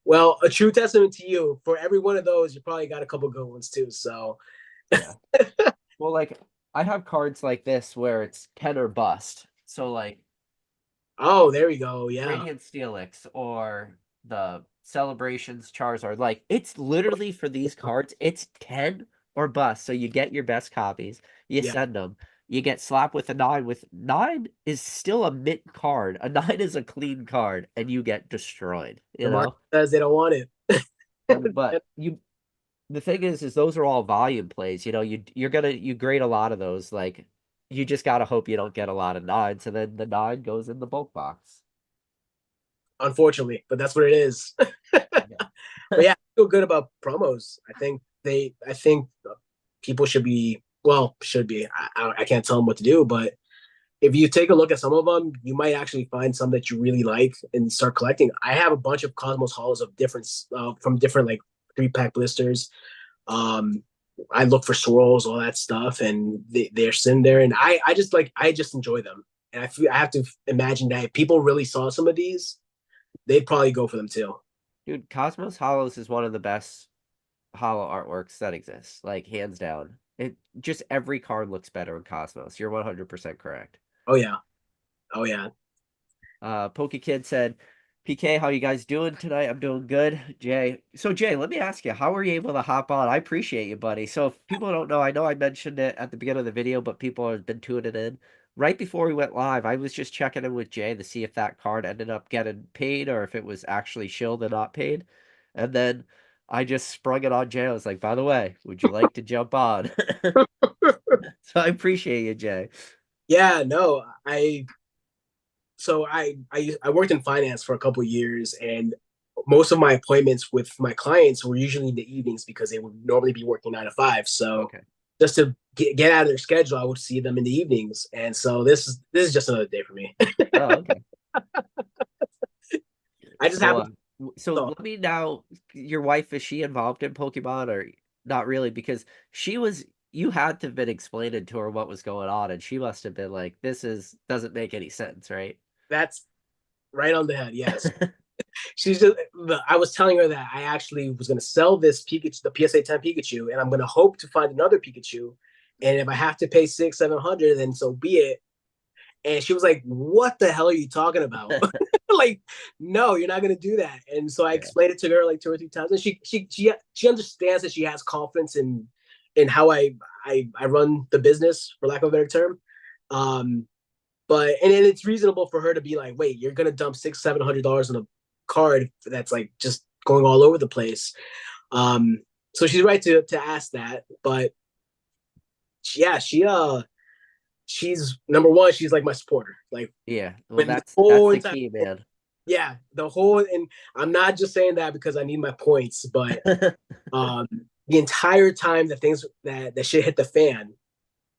well, a true testament to you. For every one of those, you probably got a couple good ones too. So yeah. Well, like I have cards like this where it's 10 or bust. So like oh, there we go. Yeah. Radiant Steelix or the Celebrations Charizard. Like it's literally for these cards, it's 10 or bust. So you get your best copies, you Yeah. send them. You get slapped with a 9. With 9 is still a mint card. A 9 is a clean card, and you get destroyed, The you market know? says they don't want it. But you the thing is those are all volume plays. You know, you grade a lot of those. Like you just gotta hope you don't get a lot of 9s, and then the 9 goes in the bulk box. Unfortunately, but that's what it is. Yeah. But yeah, I feel good about promos. I think people should be, well, should be. I can't tell them what to do, but if you take a look at some of them, you might actually find some that you really like and start collecting. I have a bunch of Cosmos Halls of different, from different like 3-pack blisters. Um, I look for swirls, all that stuff, and they're sitting there, and I just enjoy them. And I have to imagine that if people really saw some of these, they'd probably go for them too. Dude, Cosmos Hollows is one of the best hollow artworks that exists, like hands down. It just every card looks better in Cosmos. You're 100% correct. Oh yeah, oh yeah. PokeKid said, PK, how you guys doing tonight? I'm doing good. Jay, let me ask you, how were you able to hop on? I appreciate you, buddy. So if people don't know, I know I mentioned it at the beginning of the video, but people have been tuning in. Right before we went live, I was just checking in with Jay to see if that card ended up getting paid or if it was actually shilled and not paid. And then I just sprung it on Jay. I was like, by the way, would you like to jump on? So I appreciate you, Jay. Yeah, no, I worked in finance for a couple of years, and most of my appointments with my clients were usually in the evenings because they would normally be working 9 to 5. So Okay. just to get out of their schedule, I would see them in the evenings, and so this is just another day for me. Oh, okay. I just Well, happen so to. let me now, your wife, is she involved in Pokemon or not really? Because you had to have been explaining to her what was going on, and she must have been like, doesn't make any sense, right? That's right on the head. Yes, she's just. I was telling her that I actually was going to sell this Pikachu, the PSA 10 Pikachu, and I'm going to hope to find another Pikachu. And if I have to pay 600, 700, then so be it. And she was like, "What the hell are you talking about?" Like, no, you're not gonna do that. And so I Yeah. explained it to her like 2 or 3 times, and she understands that she has confidence in how I run the business, for lack of a better term. Um, but and it's reasonable for her to be like, "Wait, you're gonna dump $600, $700 on a card that's like just going all over the place." Um, so she's right to ask that, but yeah, she's number one. She's like my supporter. Like Yeah. Well, when the that's whole the entire key, man. yeah, the whole and I'm not just saying that because I need my points, but um the entire time that things that shit hit the fan,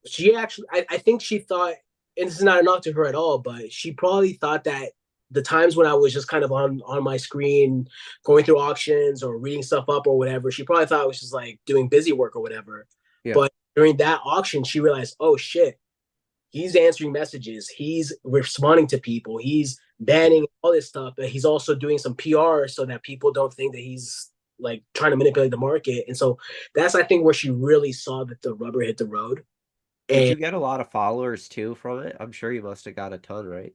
she actually I think she thought, and this is not a knock to her at all, but she probably thought that the times when I was just kind of on my screen going through auctions or reading stuff up or whatever, she probably thought I was just like doing busy work or whatever. Yeah. But during that auction, she realized, oh shit, He's answering messages. He's responding to people. He's Yeah. banning all this stuff, but he's also doing some PR so that people don't think that he's like trying to manipulate the market. And so that's I think where she really saw that the rubber hit the road. Did And you get a lot of followers too from it? I'm sure you must have got a ton, right?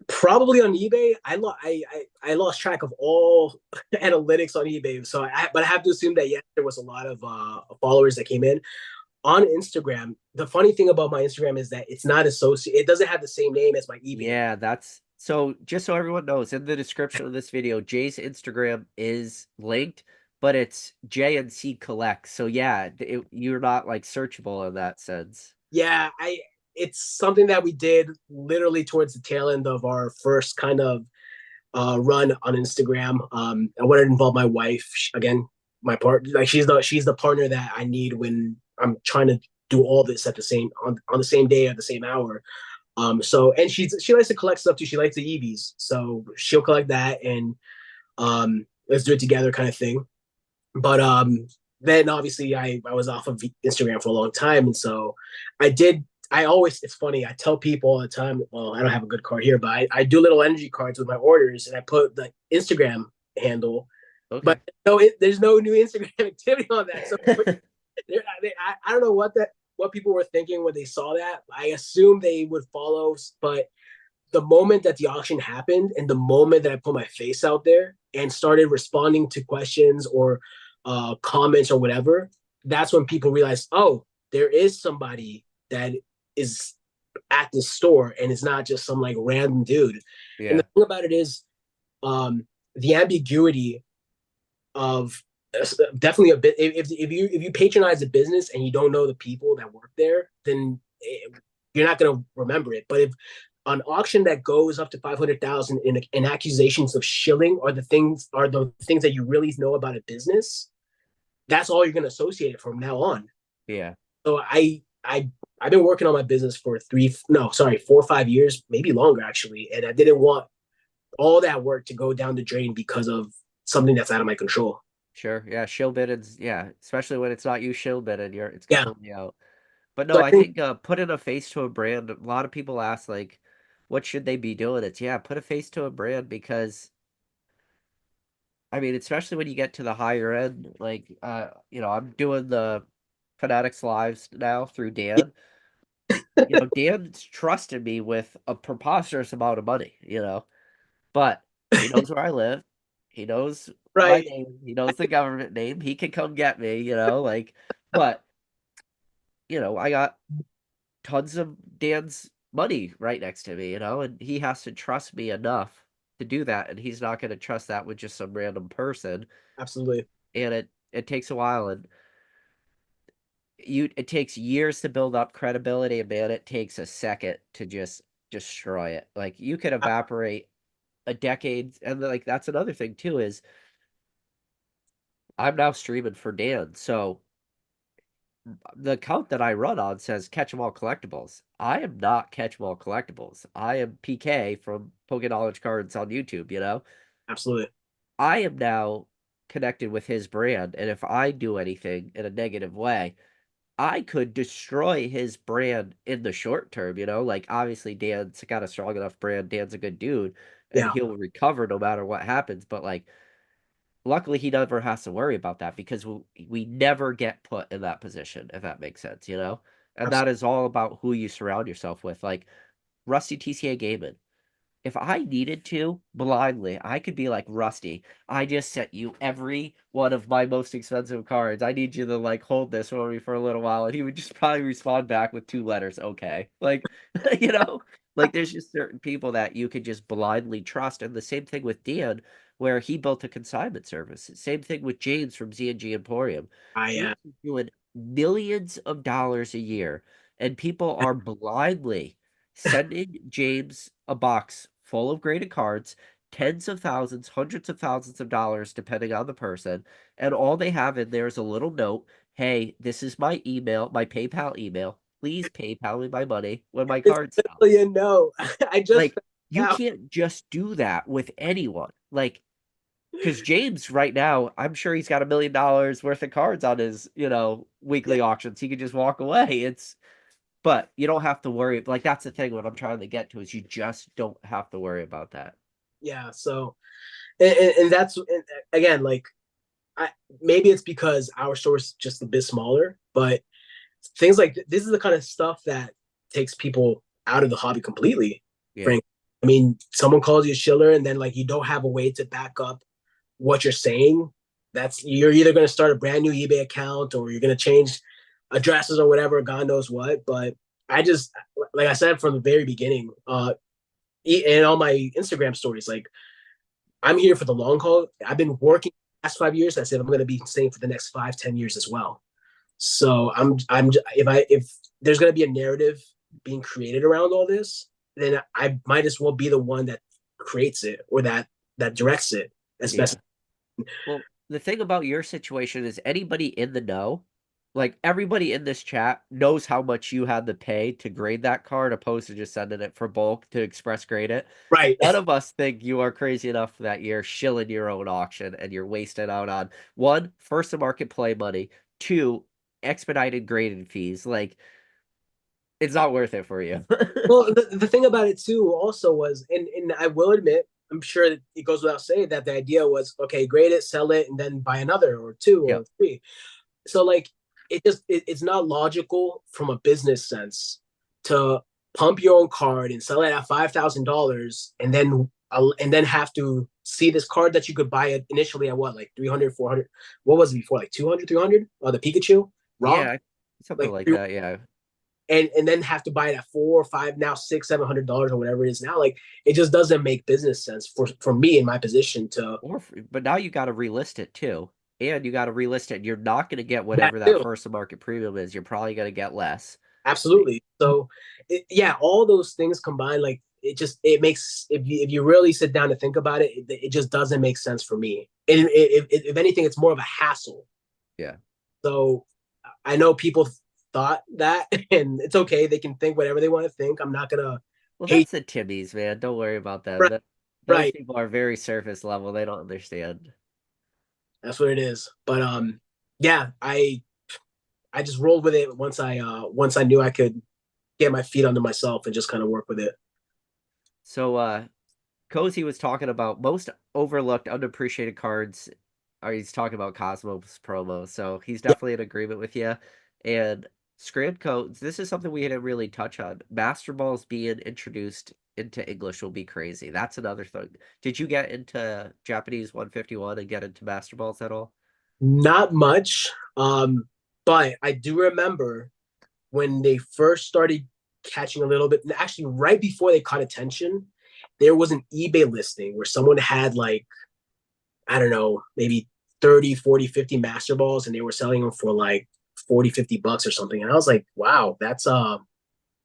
probably on eBay, I lost track of all analytics on eBay. So but I have to assume that yes, there was a lot of followers that came in on Instagram. The funny thing about my Instagram is that it's not associated. It doesn't have the same name as my eBay. Yeah, that's so just so everyone knows, in the description of this video, Jay's Instagram is linked, but it's J and C Collect. So yeah, you're not like searchable in that sense. Yeah, I it's something that we did literally towards the tail end of our first kind of run on Instagram. I wanted to involve my wife again, my part like she's the partner that I need when I'm trying to do all this at the same on the same day at the same hour. So and she likes to collect stuff too. She likes the EVs, so she'll collect that and let's do it together kind of thing. But then obviously I was off of Instagram for a long time, and so I did. I always it's funny. I tell people all the time. Well, I don't have a good card here, but I do little energy cards with my orders, and I put the Instagram handle. But Okay. no, there's no new Instagram activity on that. So I don't know what people were thinking when they saw that. I assume they would follow, but the moment that the auction happened and the moment that I put my face out there and started responding to questions or comments or whatever, that's when people realized, oh, there is somebody that is at this store and it's not just some like random dude. And the Yeah. thing about it is, the ambiguity of definitely a bit. If you patronize a business and you don't know the people that work there, then you're not going to remember it. But if an auction that goes up to 500,000 in accusations of shilling are the things that you really know about a business, that's all you're going to associate it from now on. Yeah. So I've been working on my business for 4 or 5 years, maybe longer actually, and I didn't want all that work to go down the drain because of something that's out of my control. Sure. Yeah. Shill bidding's yeah, especially when it's not you shill bidding, it's Yeah. completely out. But So no, I I think think putting a face to a brand, a lot of people ask like, what should they be doing? It's yeah, put a face to a brand because I mean, especially when you get to the higher end, like I'm doing the Fanatics lives now through yeah, Dan. Dan's trusted me with a preposterous amount of money, but he knows where I live. He knows my right. name. He knows the government name. He can come get me, like, but I got tons of Dan's money right next to me, and he has to trust me enough to do that, and he's not going to trust that with just some random person, Absolutely. and it takes a while, and it takes years to build up credibility, and man, it takes a second to just destroy it. Like you could evaporate a decade, and like that's another thing too is I'm now streaming for Dan, so the account that I run on says Catch 'em all collectibles. I am not Catch 'em all collectibles. I am PK from Poké Knowledge Cards on YouTube. Absolutely. I am now connected with his brand, and if I do anything in a negative way, I could destroy his brand in the short term. Like obviously Dan's got a strong enough brand, Dan's a good dude, and Yeah. he'll recover no matter what happens, but like luckily he never has to worry about that because we never get put in that position, if that makes sense. And that Absolutely. is all about who you surround yourself with. Like Rusty TCA Gaming, if I needed to blindly, I could be like, Rusty, I just sent you every one of my most expensive cards. I need you to like hold this for me for a little while. And he would just probably respond back with two letters, okay. Like, you know, like there's just certain people that you could just blindly trust. And the same thing with Dan, where he built a consignment service. Same thing with James from Z&G Emporium. I James is doing millions of dollars a year, and people are blindly sending James a box full of graded cards, tens of thousands, hundreds of thousands of dollars, depending on the person. And all they have in there is a little note. Hey, this is my email, my PayPal email. Please PayPal me my money when my it's card sells. literally a no. I just Like, you found out. can't just do that with anyone. Like, because James right now, I'm sure he's got $1 million worth of cards on his, Yeah, weekly auctions. He could just walk away. But you don't have to worry. Like that's the thing. What I'm trying to get to is you just don't have to worry about that. Yeah. So, and that's and again, like I maybe it's because our store is just a bit smaller, but things like this is the kind of stuff that takes people out of the hobby completely. Yeah. Frank, I mean, someone calls you a shiller, and then like you don't have a way to back up what you're saying. That's you're either going to start a brand new eBay account or you're going to change addresses or whatever. God knows what. But I just like I said from the very beginning, and all my Instagram stories, like I'm here for the long haul. I've been working the last 5 years. I said I'm going to be staying for the next 5, 10 years as well. So I'm if there's going to be a narrative being created around all this, then I might as well be the one that creates it or that directs it as best. Yeah. Well, the thing about your situation is anybody in the know, like everybody in this chat knows how much you had to pay to grade that card opposed to just sending it for bulk to express grade it. Right. None of us think you are crazy enough that you're shilling your own auction and you're wasting out on one, first to market play money, two, expedited grading fees. Like it's not worth it for you. Well, the thing about it too also was, and I will admit, I'm sure that it goes without saying that the idea was, okay, grade it, sell it, and then buy another or two Yep. or three. So like it's not logical from a business sense to pump your own card and sell it at $5,000 and then have to see this card that you could buy it initially at what, like 300, 400. What was it before, like 200, 300? The Pikachu raw, Yeah, something like like that. Yeah. and then have to buy it at 4 or 5, now $600, $700 or whatever it is now. Like it just doesn't make business sense for me in my position to But now you got to relist it too. And you got to relist it. You're not going to get that whatever that too. first to market premium is. You're probably going to get less. Absolutely. So, yeah, all those things combined, like it makes if you really sit down and think about it, it just doesn't make sense for me. And if anything, it's more of a hassle. Yeah. So, I know people thought that, and it's okay. They can think whatever they want to think. I'm not gonna Well, hate. that's the Timmies, man. Don't worry about them. Right, Those right. people are very surface level. They don't understand. That's what it is. But yeah, I just rolled with it once I knew I could get my feet under myself and just kind of work with it. So, Cozy was talking about most overlooked, underappreciated cards. Or he's talking about Cosmos promo. So he's Yeah. definitely in agreement with you. And Scram codes, this is something we didn't really touch on. Master Balls being introduced into English will be crazy. That's another thing. Did you get into Japanese 151 and get into Master Balls at all? Not much, but I do remember when they first started catching a little bit. Actually, right before they caught attention, there was an eBay listing where someone had like I don't know, maybe 30, 40, 50 master balls, and they were selling them for like 40, $50 or something. And I was like, wow, that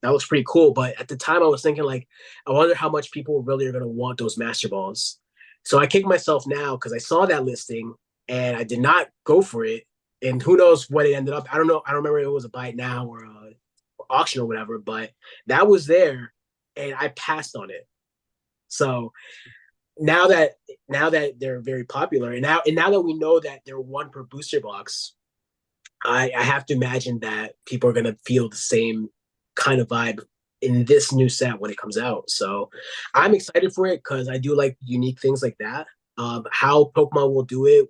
looks pretty cool. But at the time, I was thinking like, I wonder how much people really are going to want those master balls. So I kick myself now because I saw that listing and I did not go for it. And who knows what it ended up. I don't know. I don't remember if it was a buy it now or a auction or whatever. But that was there, and I passed on it. So now that they're very popular, and now that we know that they're one per booster box, I have to imagine that people are going to feel the same kind of vibe in this new set when it comes out. So I'm Yeah. excited for it because I do like unique things like that. How Pokemon will do it,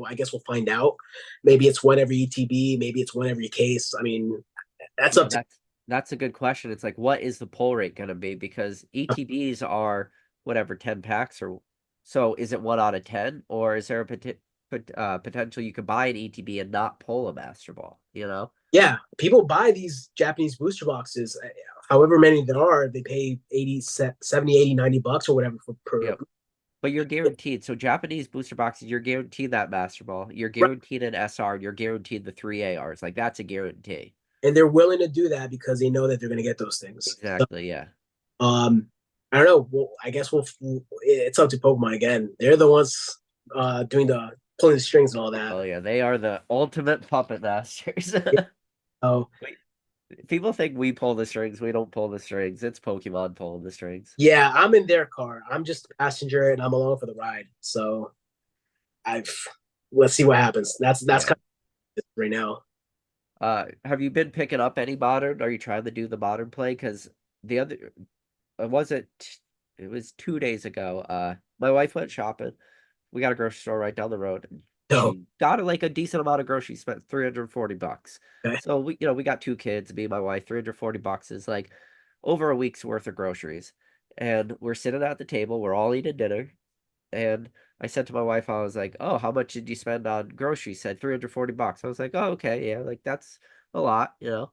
I guess we'll find out. Maybe it's one every ETB, maybe it's one every case. I mean, that's Yeah, up to that's a good question. It's like, what is the pull rate going to be? Because ETBs are whatever 10 packs or so. Is it 1 out of 10, or is there a potential you could buy an ETB and not pull a Master Ball? You know? yeah. People buy these Japanese booster boxes. However many there are, they pay 80, 70, 80, $90 or whatever for per. Yep. But you're guaranteed. So Japanese booster boxes, you're guaranteed that Master Ball. You're Right. guaranteed an SR. You're guaranteed the three ARs. Like that's a guarantee. And they're willing to do that because they know that they're going to get those things. So, Exactly. Yeah. I don't know. Well, I guess it's up to Pokemon again. They're the ones doing the pulling the strings and all that. Oh yeah, they are the ultimate puppet masters. Yeah. So Wait, people think we pull the strings. We don't pull the strings. It's Pokemon pulling the strings. yeah, I'm in their car. I'm just a passenger and I'm along for the ride. So I've let's see what happens. That's Yeah. kind of right now. Have you been picking up any modern? Are you trying to do the modern play? Because the other, it wasn't, it was 2 days ago. My wife went shopping. We got a grocery store right down the road. And No. she got like a decent amount of groceries, spent $340. Okay. So we got two kids, me and my wife, $340 is like over a week's worth of groceries. And we're sitting at the table, we're all eating dinner. And I said to my wife, I was like, "Oh, how much did you spend on groceries?" She said $340. I was like, "Oh, okay, yeah, like that's a lot." And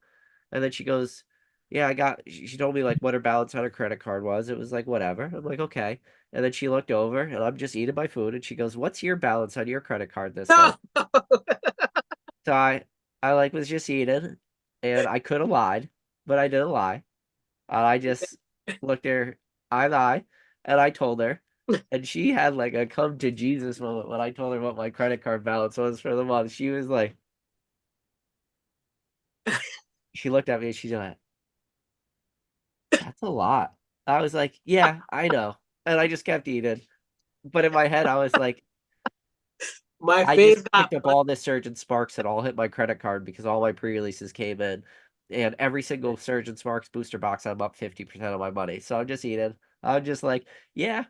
then she goes, "Yeah, I got." She told me like what her balance on her credit card was. It was like whatever. I'm like, "Okay." And then she looked over, and I'm just eating my food, and she goes, "What's your balance on your credit card this month?" No. So I like was just eating, and I could have lied, but I didn't lie. I just looked her eye to eye, and I told her, and she had like a come to Jesus moment when I told her what my credit card balance was for the month. She was like, she looked at me and she's like, "That's a lot." I was like, "Yeah, I know," and I just kept eating. But in my head, I was like, My I just face got picked up all this Surgeon Sparks and all hit my credit card because all my pre-releases came in, and every single Surgeon Sparks booster box, I'm up 50% of my money. So I'm just eating. I'm just like, yeah,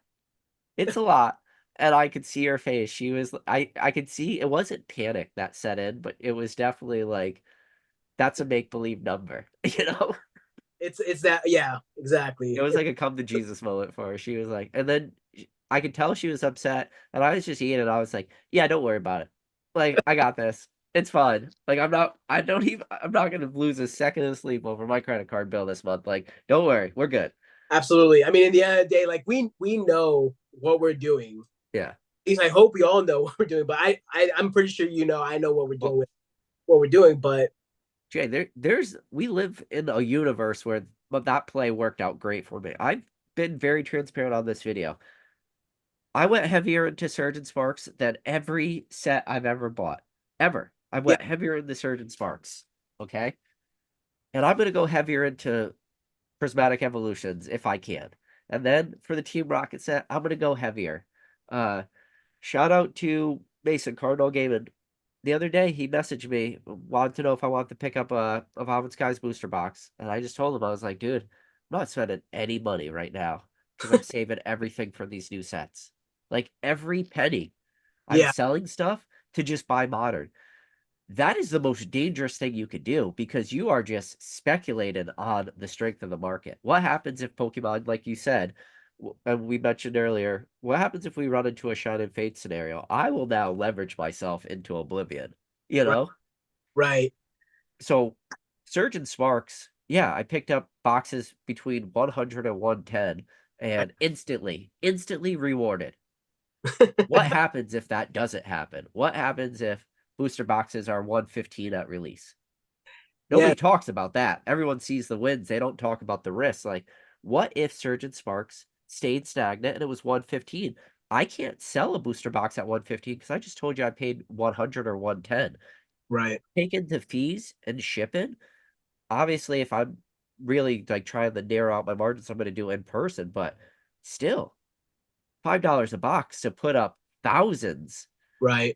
it's a lot. And I could see her face. She was I could see it wasn't panic that set in, but it was definitely like that's a make-believe number, you know? it's that, yeah, It exactly. was like a come to Jesus moment for her. She was like, and then I could tell she was upset, and I was just eating. And I was like, "Yeah, don't worry about it. Like, I got this. It's fine. Like, I don't even. I'm not gonna lose a second of sleep over my credit card bill this month. Like, don't worry, we're good." Absolutely. I mean, in the end of the day, like we know what we're doing. Yeah. At least I hope we all know what we're doing. But I'm pretty sure I know what we're Well, doing with what we're doing. But Jay, there's we live in a universe where but that play worked out great for me. I've been very transparent on this video. I went heavier into Surgeon Sparks than every set I've ever bought. Ever. I yeah, went heavier into Surgeon Sparks. Okay. And I'm gonna go heavier into Prismatic Evolutions if I can. And then for the Team Rocket set, I'm gonna go heavier. Uh Shout out to Mason Cardinal Gaming. The other day he messaged me, wanted to know if I wanted to pick up a Vomit Skies booster box. And I just told him, I was like, dude, I'm not spending any money right now because I'm saving everything for these new sets. Like every penny. I'm yeah, selling stuff to just buy modern. That is the most dangerous thing you could do because you are just speculating on the strength of the market. What happens if Pokemon, like you said, and we mentioned earlier, what happens if we run into a Shine and Fate scenario? I will now leverage myself into oblivion, you right, know? right. So, Surgeon Sparks, yeah, I picked up boxes between 100 and 110 and instantly rewarded. What happens if that doesn't happen? What happens if booster boxes are 115 at release? Yeah, Nobody talks about that. Everyone sees the wins. They don't talk about the risks. Like, what if Surgeon Sparks stayed stagnant and it was 115? I can't sell a booster box at 115 because I just told you I paid 100 or 110. right, Taking the fees and shipping, obviously, if I'm really like trying to narrow out my margins, I'm going to do in person, but still, $5 a box to put up thousands right.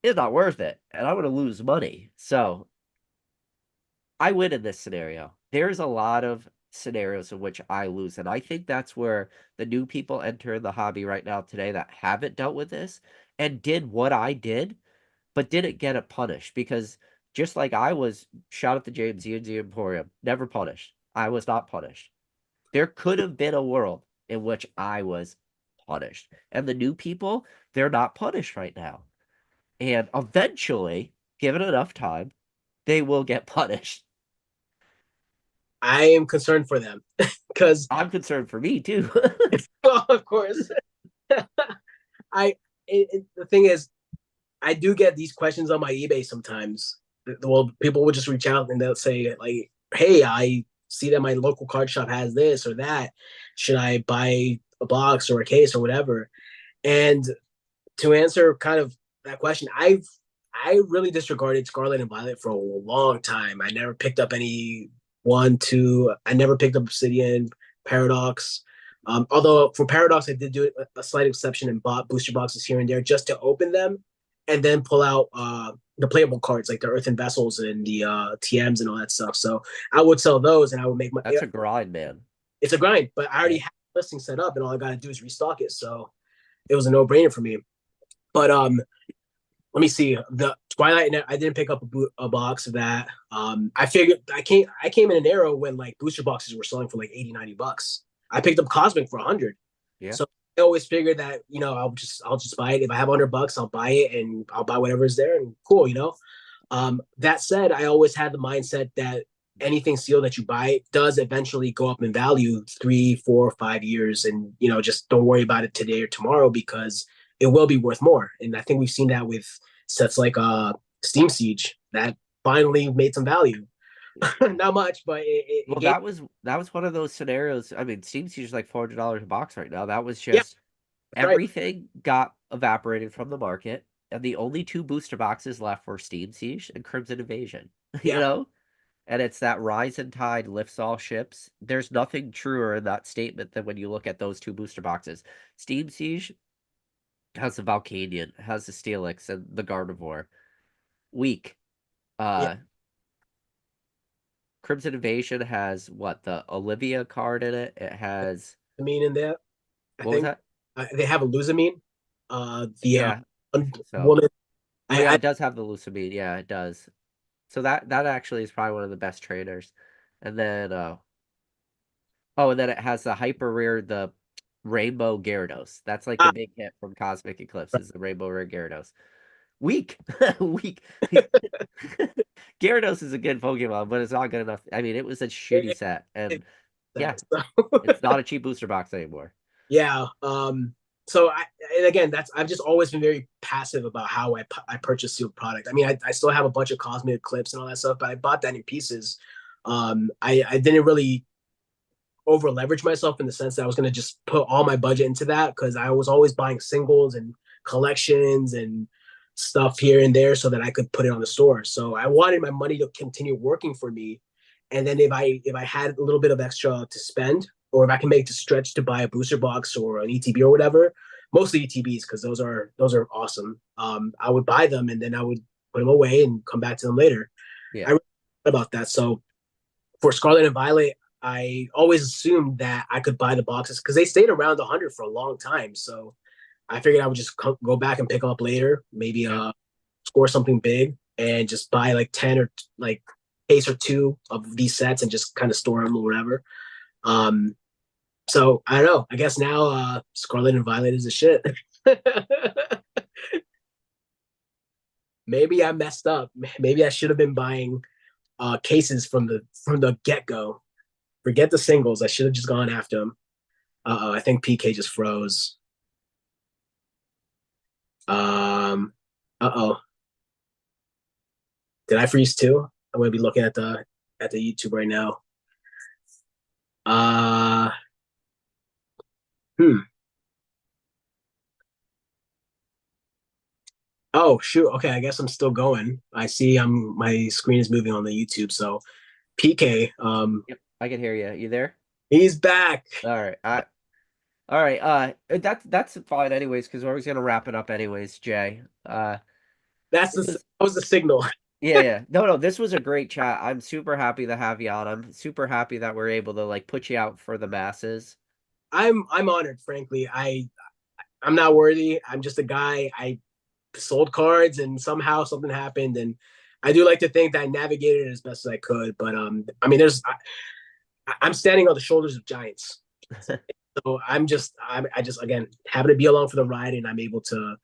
is not worth it. And I'm going to lose money. So I win in this scenario. There's a lot of scenarios in which I lose, and I think that's where the new people enter the hobby right now today that haven't dealt with this and did what I did, but didn't get it punished because just like I was shot at the James ENZ Emporium, never punished. I was not punished. There could have been a world in which I was punished. And the new people, they're not punished right now. And eventually, given enough time, they will get punished. I am concerned for them because, I'm concerned for me too. well, of course, I. The thing is, I do get these questions on my eBay sometimes. Well, people will just reach out and they'll say like, "Hey, I see that my local card shop has this or that. Should I buy a box or a case or whatever?" And to answer kind of that question, I really disregarded Scarlet and Violet for a long time. I never picked up any one, two. I never picked up Obsidian, Paradox. Although for Paradox, I did do a slight exception and bought booster boxes here and there just to open them and then pull out the playable cards, like the Earthen Vessels and the TMs and all that stuff. So I would sell those, and I would make my. That's a grind, man. It's a grind, but I Yeah. already have the listing set up, and all I got to do is restock it. So it was a no brainer for me. But let me see the Twilight. I didn't pick up a box of that. I figured I came in an era when like booster boxes were selling for like 80, $90. I picked up Cosmic for 100. Yeah. So I always figured that I'll just buy it. If I have $100, I'll buy it and I'll buy whatever is there and cool, you know. That said, I always had the mindset that anything sealed that you buy does eventually go up in value 3, 4, 5 years, and just don't worry about it today or tomorrow because it will be worth more. And I think we've seen that with sets like Steam Siege that finally made some value. Not much, but it Well, gave. that was one of those scenarios. I mean, Steam Siege is like $400 a box right now. That was Yeah, just that's right. everything got evaporated from the market, and the only two booster boxes left were Steam Siege and Crimson Invasion. You Yeah, know, and it's that rise and tide lifts all ships. There's nothing truer in that statement than when you look at those two booster boxes. Steam Siege has the Valkanian, has the Steelix, and the Gardevoir. Weak. yeah. Uh, Crimson Invasion has what, the Olivia card in it. It has, Amine in there, I what was think. that? They have a Luzamine. The Yeah, I think so. woman. Oh yeah, I it does have the Lucamine. Yeah, it does. So that actually is probably one of the best trainers. And then oh, and then it has the hyper rare, the Rainbow Gyarados. That's like the ah, big hit from Cosmic Eclipse is the Rainbow Rare Gyarados. Weak. Weak. Gyarados is a good Pokemon, but it's not good enough. I mean, it was a shitty set. And yeah, that. So, it's not a cheap booster box anymore. yeah. So and again, I've just always been very passive about how I purchase sealed product. I mean, I still have a bunch of Cosmic Eclipse and all that stuff, but I bought that in pieces. I didn't really over leverage myself in the sense that I was going to just put all my budget into that because I was always buying singles and collections and stuff here and there so that I could put it on the store. So I wanted my money to continue working for me. And then if I had a little bit of extra to spend, or if I can make the stretch to buy a booster box or an ETB or whatever, mostly ETBs because those are awesome. I would buy them and then I would put them away and come back to them later. I Yeah. really thought about that. So for Scarlet and Violet, I always assumed that I could buy the boxes because they stayed around 100 for a long time. So I figured I would just go back and pick them up later, maybe Yeah. score something big and just buy like 10 or like case or two of these sets and just kind of store them or whatever. Um, so I don't know. I guess now Scarlet and Violet is a shit. Maybe I messed up. Maybe I should have been buying cases from the get go. Forget the singles. I should have just gone after him. I think PK just froze. Um, oh. Did I freeze too? I'm gonna be looking at the YouTube right now. Uh, hmm. Oh shoot. Okay, I guess I'm still going. I see. My screen is moving on the YouTube. So PK, Yep. I can hear you. You there? he's back. All right. All right. That's fine anyways, because we're always gonna wrap it up anyways, Jay. This That was was the signal. Yeah, yeah. No, no, this was a great chat. I'm super happy to have you on. I'm super happy that we're able to like put you out for the masses. I'm honored. Frankly, I'm not worthy. I'm just a guy. I sold cards and somehow something happened and I do like to think that I navigated it as best as I could, but I mean, I'm standing on the shoulders of giants. So I just again happen to be along for the ride, and I'm able to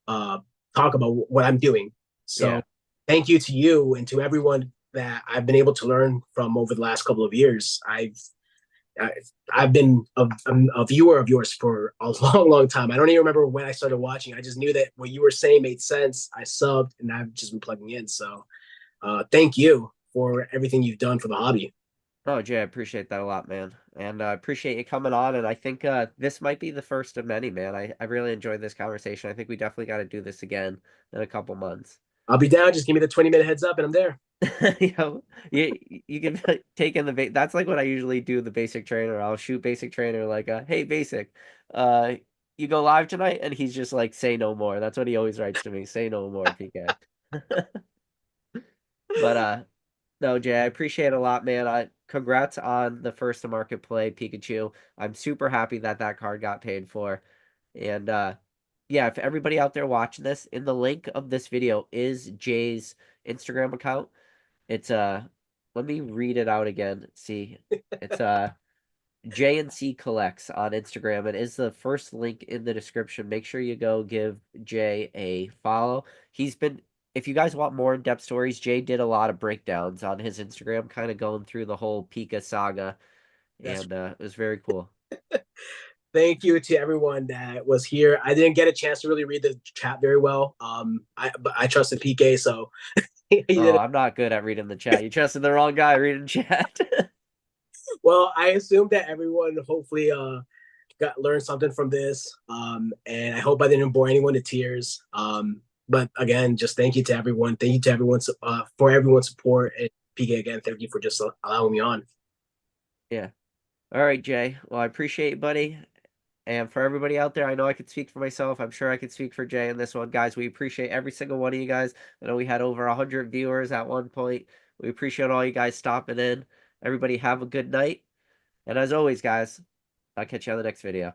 uh, talk about what I'm doing. Yeah. So thank you to you and to everyone that I've been able to learn from over the last couple of years. I've been a viewer of yours for a long, long time. I don't even remember when I started watching. I just knew that what you were saying made sense. I subbed, and I've just been plugging in. So thank you for everything you've done for the hobby. Oh, Jay, I appreciate that a lot, man. And I appreciate you coming on. And I think this might be the first of many, man. I really enjoyed this conversation. I think we definitely got to do this again in a couple months. I'll be down. Just give me the 20-minute heads up, and I'm there. You know, you can take in that's like what I usually do, the basic trainer. I'll shoot basic trainer like hey basic, uh you go live tonight, and he's just like, say no more. That's what he always writes to me, say no more, PK. But no, Jay, I appreciate it a lot, man. Congrats on the first to market play, Pikachu. I'm super happy that that card got paid for. And yeah, if everybody out there watching this, in the link of this video is Jay's Instagram account. It's let me read it out again. See, it's JNC Collects on Instagram. It is the first link in the description. Make sure you go give Jay a follow. He's been, if you guys want more in-depth stories, Jay did a lot of breakdowns on his Instagram, kind of going through the whole Pika saga, That's and it was very cool. Thank you to everyone that was here. I didn't get a chance to really read the chat very well. But I trusted PK, so he Oh, did. I'm not good at reading the chat. You trusted the wrong guy reading chat. Well, I assume that everyone hopefully got learned something from this. And I hope I didn't bore anyone to tears. But again, just thank you to everyone. Thank you to everyone for everyone's support. And PK again, thank you for just allowing me on. Yeah. All right, Jay. Well, I appreciate you, buddy. And for everybody out there, I know I could speak for myself. I'm sure I could speak for Jay in this one. Guys, we appreciate every single one of you guys. I know we had over 100 viewers at one point. We appreciate all you guys stopping in. Everybody have a good night. And as always, guys, I'll catch you on the next video.